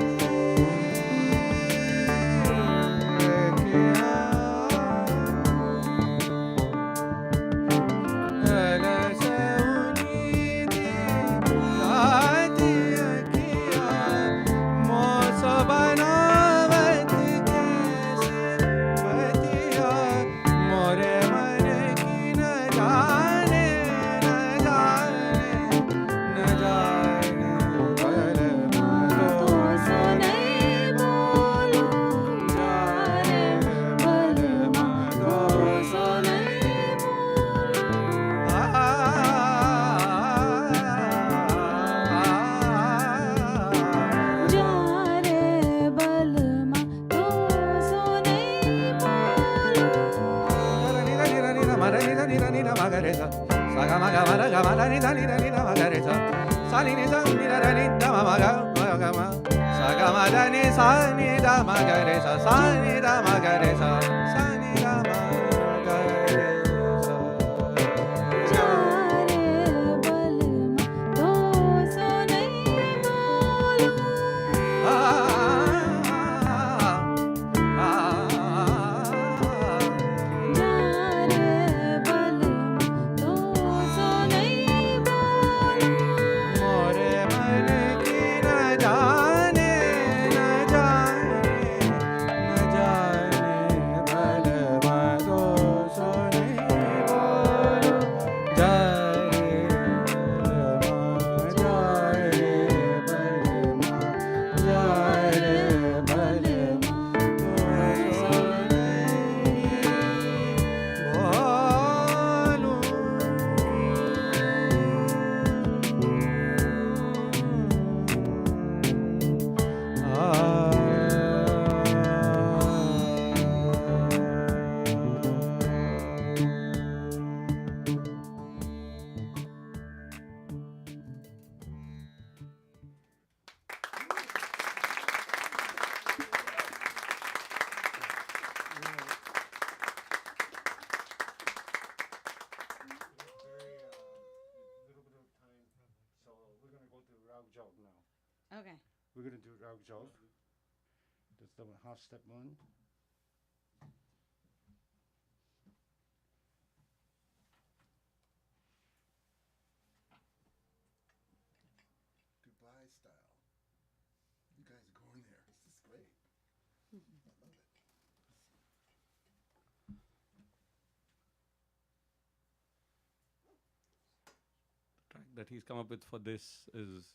Raga Jog now. Okay. We're going to do Raga Jog. That's the half step one. Dubai style. You guys are going there. This is great. I love it. that he's come up with for this is,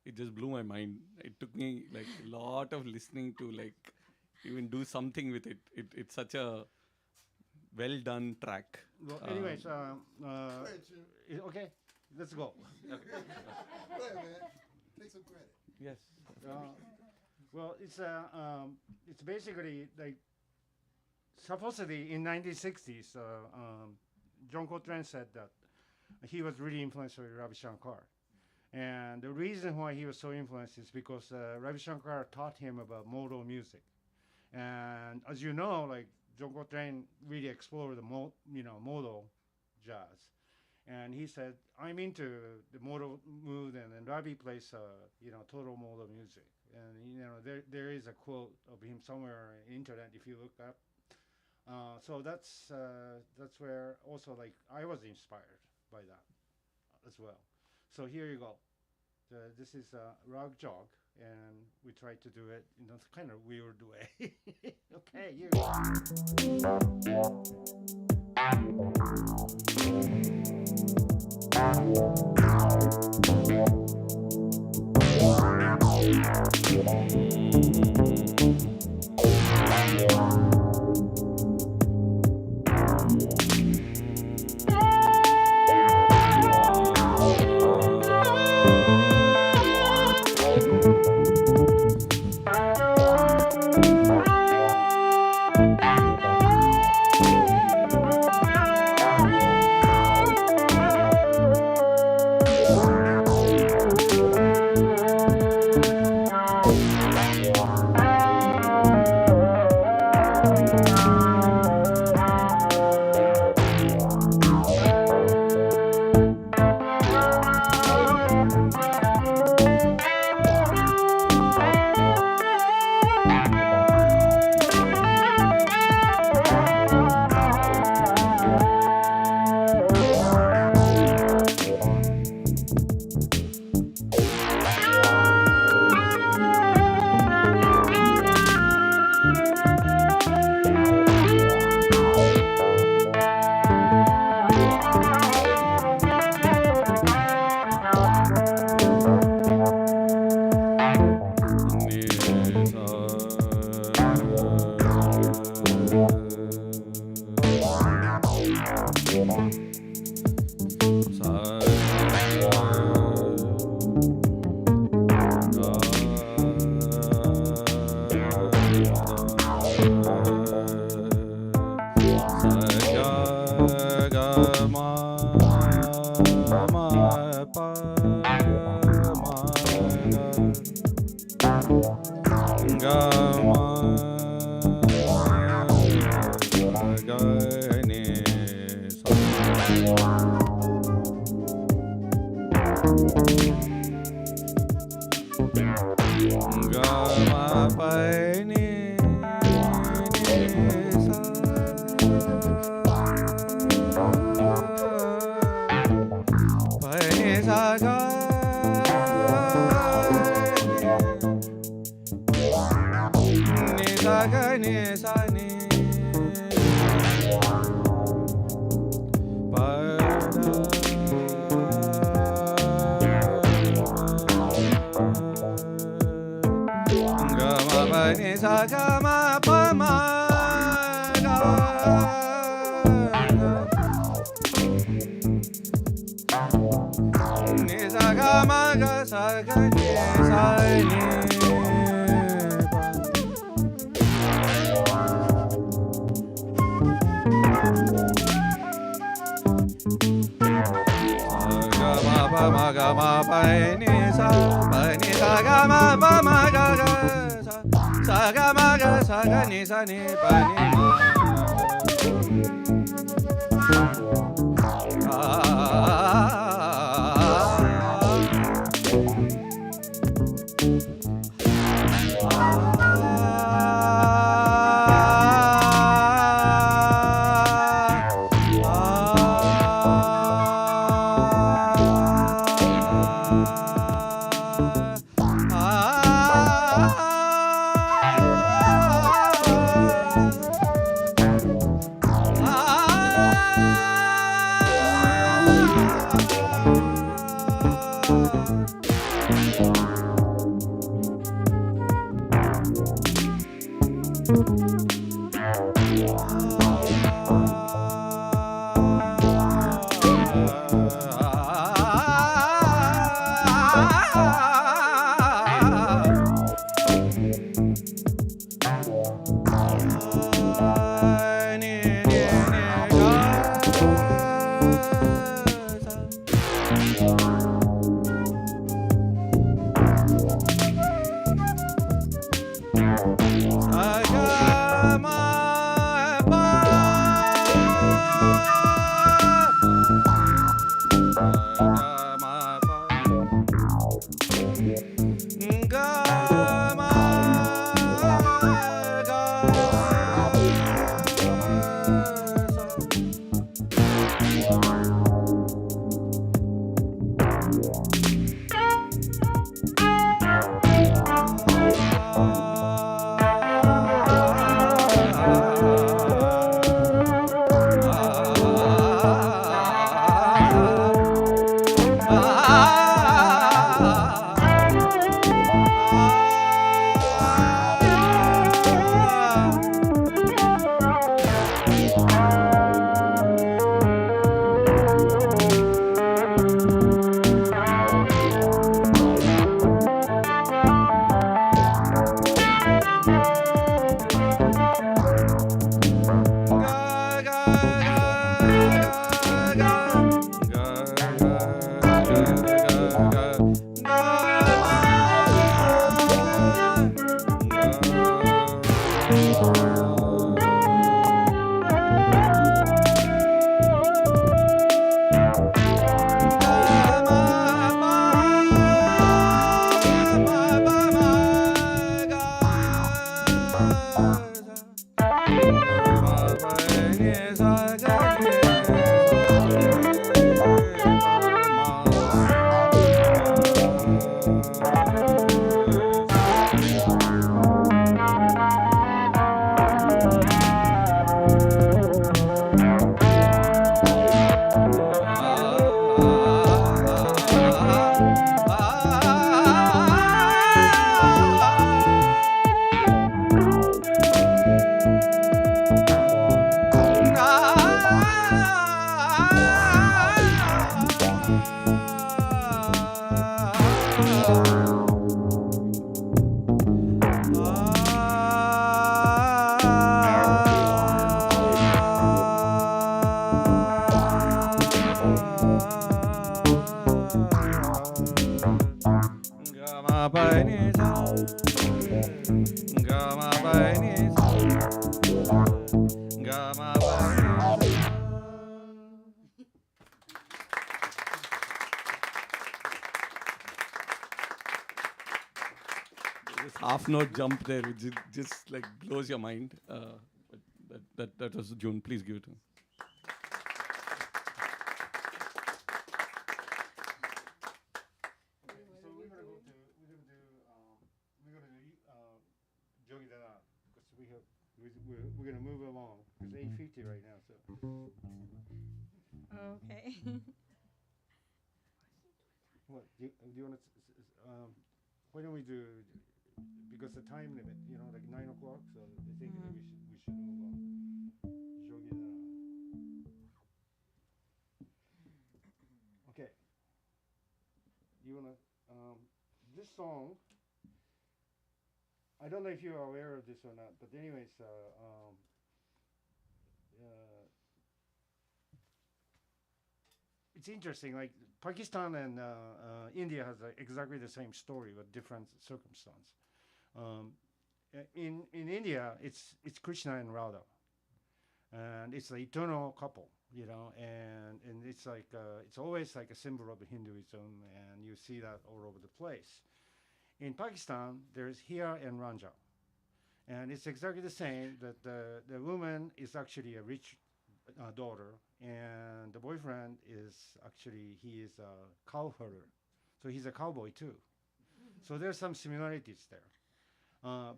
it just blew my mind. It took me like a lot of listening to like even do something with it. It's such a well done track. Well, anyways, Go ahead, Jun. okay, let's go. Go ahead, man. Take some credit. Yes. Well, it's basically like supposedly in 1960s, John Coltrane said that he was really influenced by Ravi Shankar. And the reason why he was so influenced is because Ravi Shankar taught him about modal music. And as you know, like John Coltrane really explored the modal jazz. And he said, I'm into the modal mood, and then Ravi plays, total modal music. And there is a quote of him somewhere on the internet if you look up. So that's where also like I was inspired by that as well. So here you go. This is Raga Jog, and we tried to do it in a kind of weird way. Okay, here This half note jump there, which just like blows your mind. That was June. Please give it to him. So we're gonna do Jogi the Naad because we're gonna move along. It's 8:50 right now, so. Okay. What do you want to? Why don't we do? Because the time limit, like 9 o'clock. So I think we should move on. Jogi the Naad. Okay. You wanna? This song. I don't know if you are aware of this or not, but anyways, it's interesting. Like Pakistan and India has exactly the same story with different circumstance. In India, it's Krishna and Radha, and it's the eternal couple, and it's like it's always like a symbol of Hinduism, and you see that all over the place. In Pakistan, there's Hira and Ranja, and it's exactly the same. That the woman is actually a rich daughter, and the boyfriend is he is a cow herder, so he's a cowboy too. So there's some similarities there,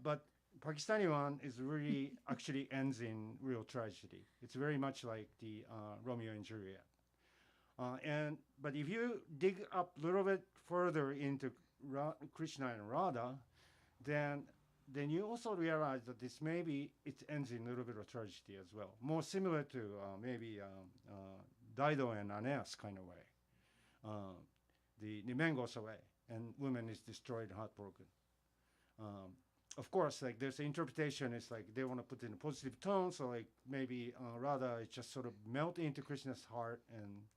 but Pakistani one is really actually ends in real tragedy. It's very much like the Romeo and Juliet, but if you dig up a little bit further into Krishna and Radha, then then you also realize that this maybe it ends in a little bit of tragedy as well, more similar to maybe Dido and Aeneas kind of way. The man goes away and woman is destroyed, heartbroken. Of course, like there's an interpretation. It's like they want to put it in a positive tone, so like maybe Radha it just sort of melt into Krishna's heart and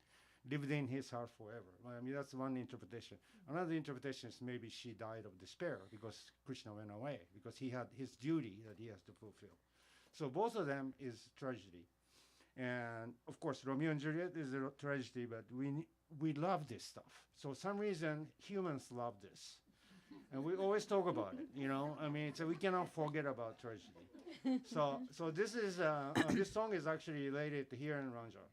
lived in his heart forever. I mean, that's one interpretation. Another interpretation is maybe she died of despair because Krishna went away, because he had his duty that he has to fulfill. So both of them is tragedy. And of course, Romeo and Juliet is a tragedy, but we love this stuff. So some reason humans love this. And we always talk about it, you know. I mean, so we cannot forget about tragedy. So this is this song is actually related to here in Ranja.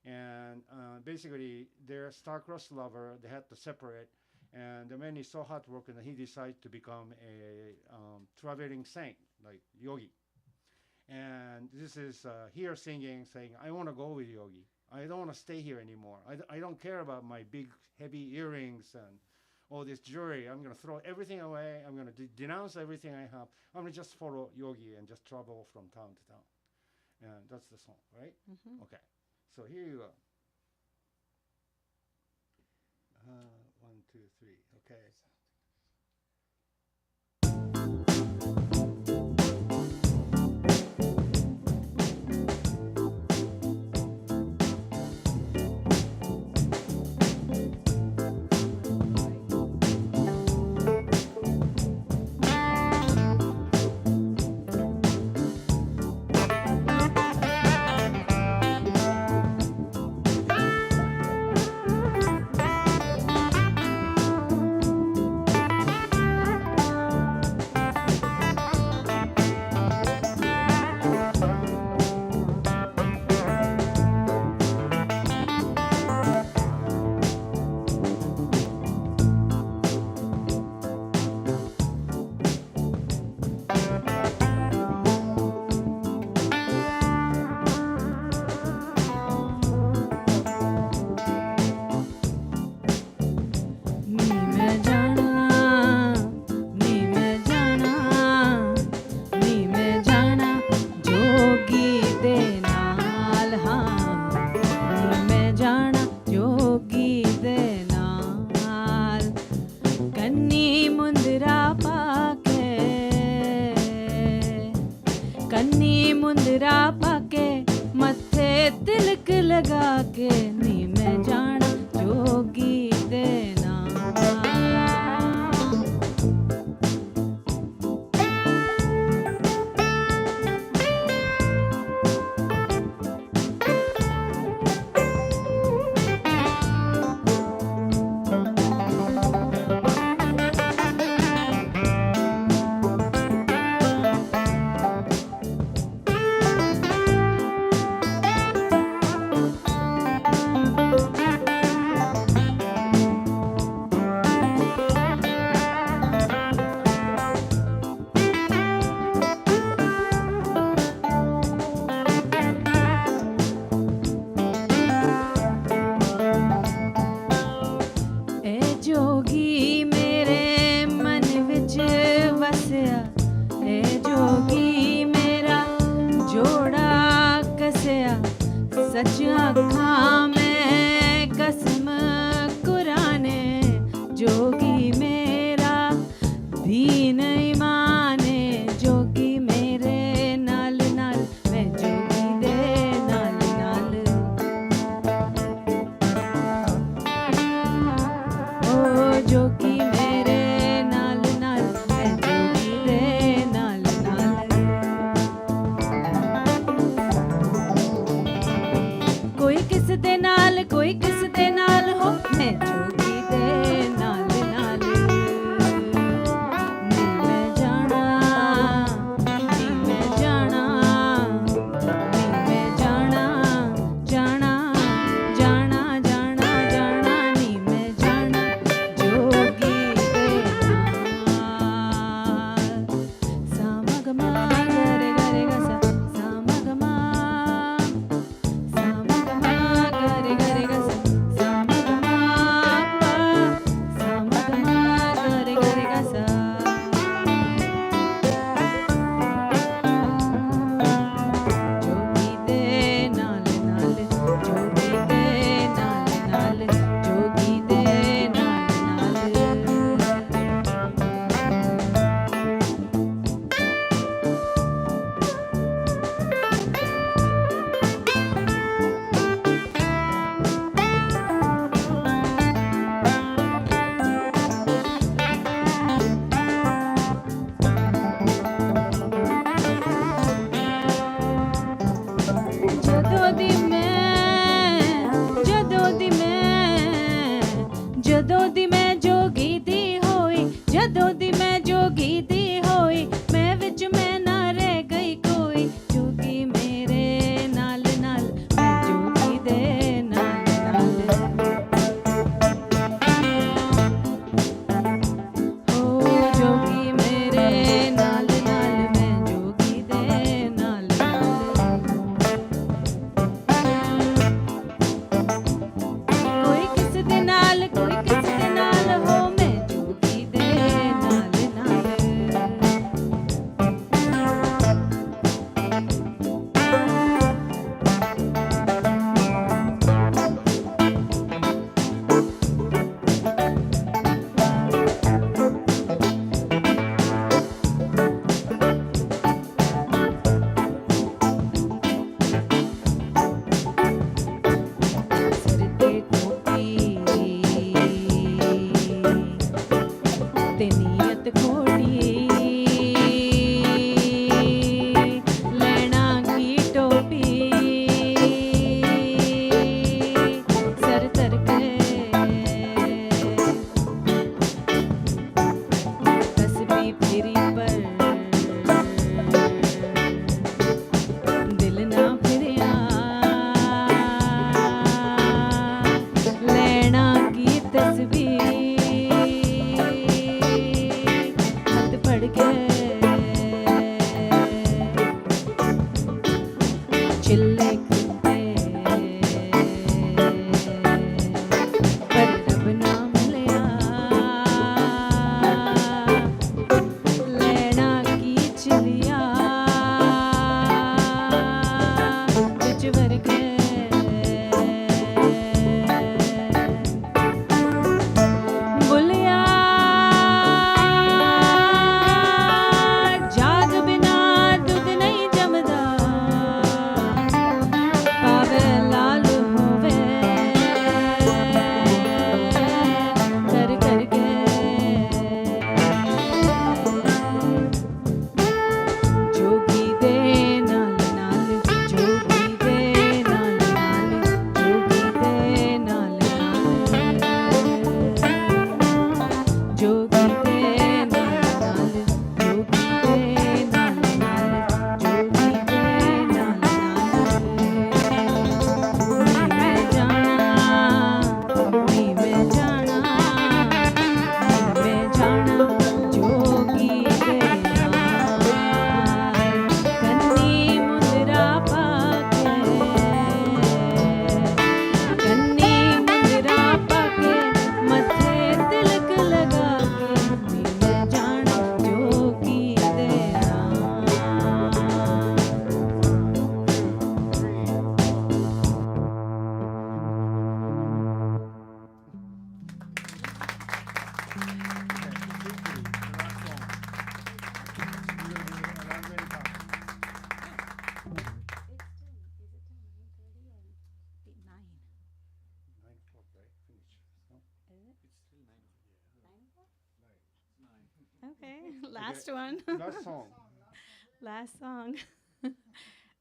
And basically, their star-crossed lover, they had to separate. And the man is so heartbroken that he decided to become a traveling saint, like yogi. And this is here singing, saying, I want to go with Yogi. I don't want to stay here anymore. I don't care about my big, heavy earrings and all this jewelry. I'm going to throw everything away. I'm going to denounce everything I have. I'm going to just follow Yogi and just travel from town to town. And that's the song, right? Mm-hmm. Okay. So here you go. 1, 2, 3. Okay. last one. Last song. Last song.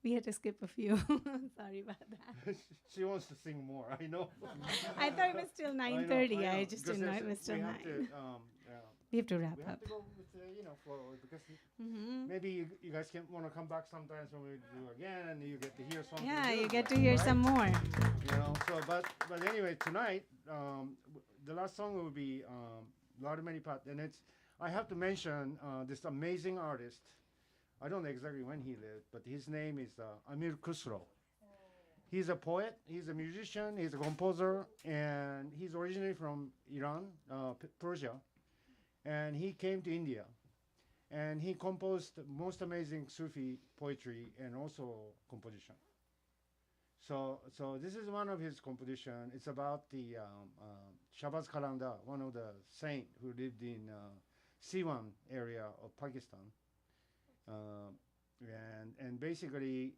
We had to skip a few. Sorry about that. She wants to sing more. I know. I thought it was till 9:30. I just didn't know it was till 9. We have to wrap We up. have to go with flow because Mm-hmm. maybe you guys can want to come back sometimes when we do again, and you get to hear something. Yeah, new, you get to hear right? some more. So but anyway, tonight the last song will be Lord Many Pat, and I have to mention this amazing artist. I don't know exactly when he lived, but his name is Amir Khusro. He's a poet, he's a musician, he's a composer, and he's originally from Iran, Persia, and he came to India, and he composed the most amazing Sufi poetry and also composition. So this is one of his composition. It's about the Shabaz Kalanda, one of the saint who lived in Siwan area of Pakistan. And basically,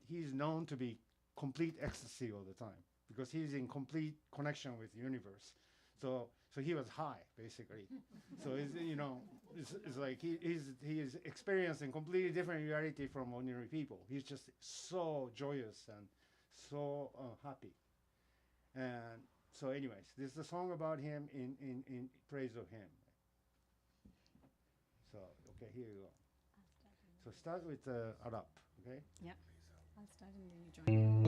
he's known to be complete ecstasy all the time because he's in complete connection with the universe. So he was high, basically. So it's like he is experiencing completely different reality from ordinary people. He's just so joyous and so happy. And so, anyways, this is a song about him in praise of him. So okay, here you go. So start with Arab, okay? Yeah. I'll start and then you join.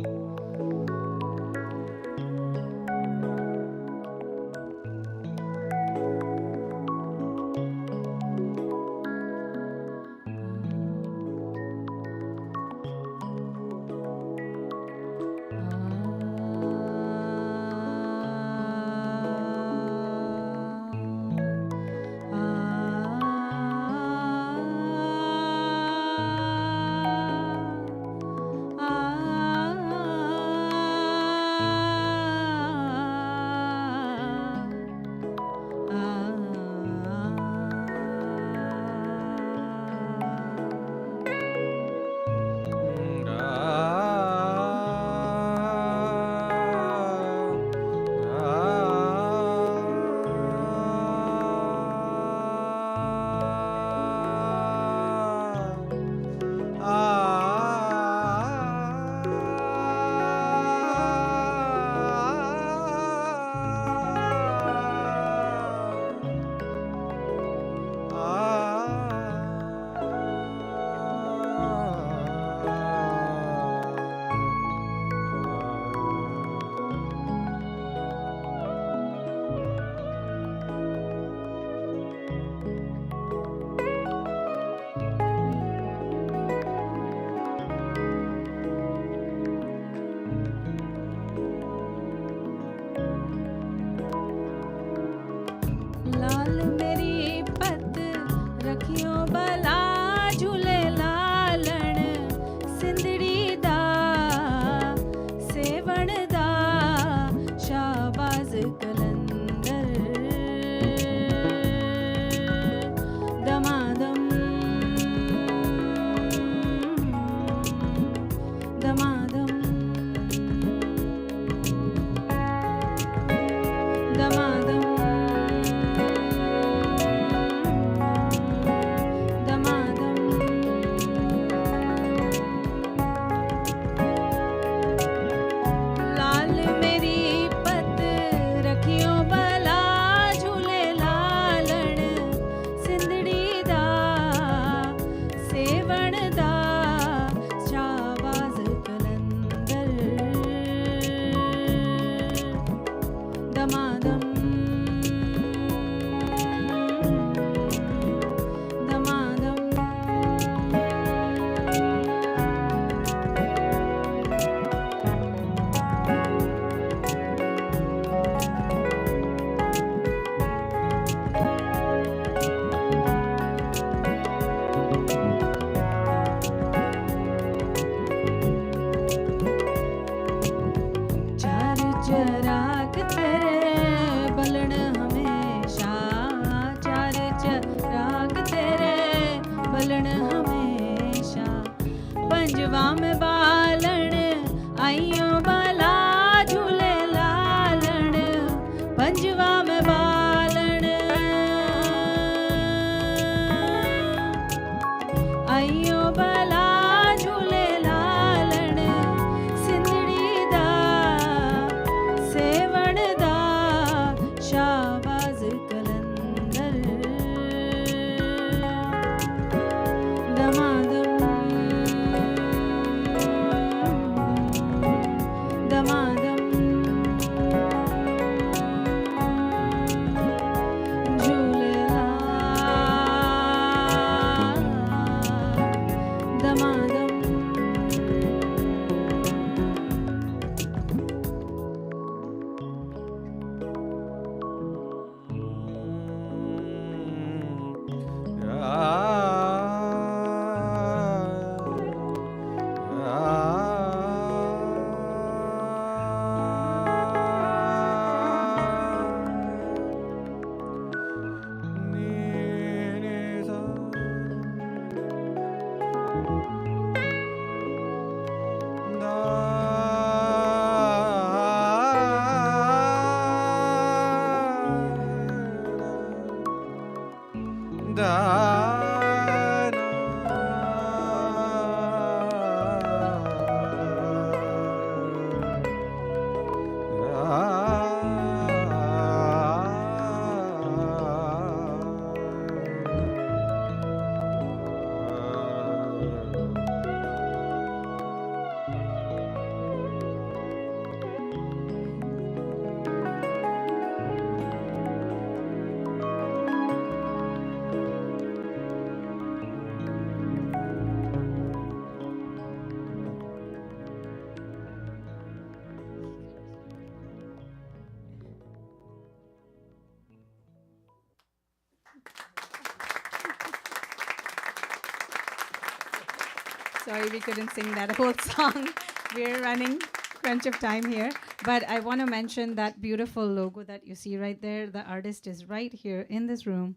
Sorry, we couldn't sing that whole song. We're running crunch of time here. But I want to mention that beautiful logo that you see right there. The artist is right here in this room.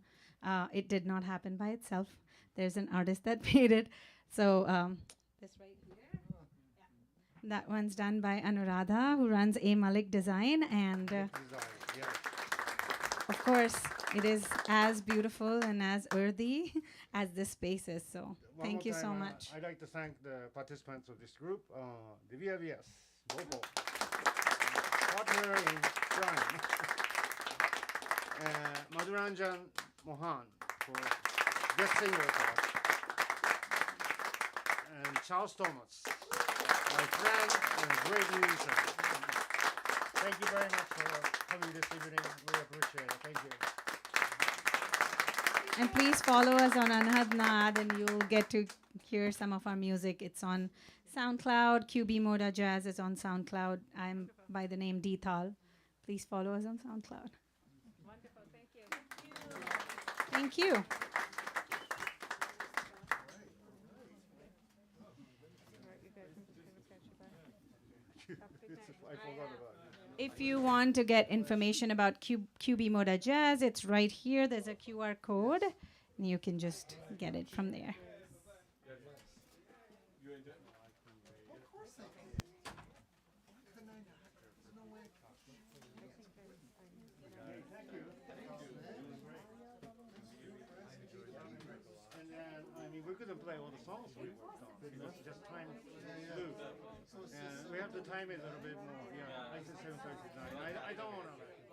It did not happen by itself. There's an artist that made it. So this right here. Yeah. That one's done by Anuradha, who runs A. Malik Design. And of course, it is as beautiful and as earthy as this space is. So thank you so much. I'd like to thank the participants of this group. Divya Vyas, vocal, partner in crime. Madhuranjan Mohaan for guest singer part. And Charles Thomas, my friend and great musician. Thank you very much for coming this evening. We appreciate it. Thank you. And please follow us on Anhad Naad, and you'll get to hear some of our music. It's on SoundCloud. QB Moda Jazz is on SoundCloud. I'm by the name Deethal. Please follow us on SoundCloud. Wonderful, thank you. Thank you. I forgot about it. If you want to get information about QB Moda Jazz, it's right here. There's a QR code, and you can just get it from there. And then, I mean, we couldn't play all the songs we worked on. It's just time flew. And we have to time it a little bit more. Yeah, 7:39. I don't want to.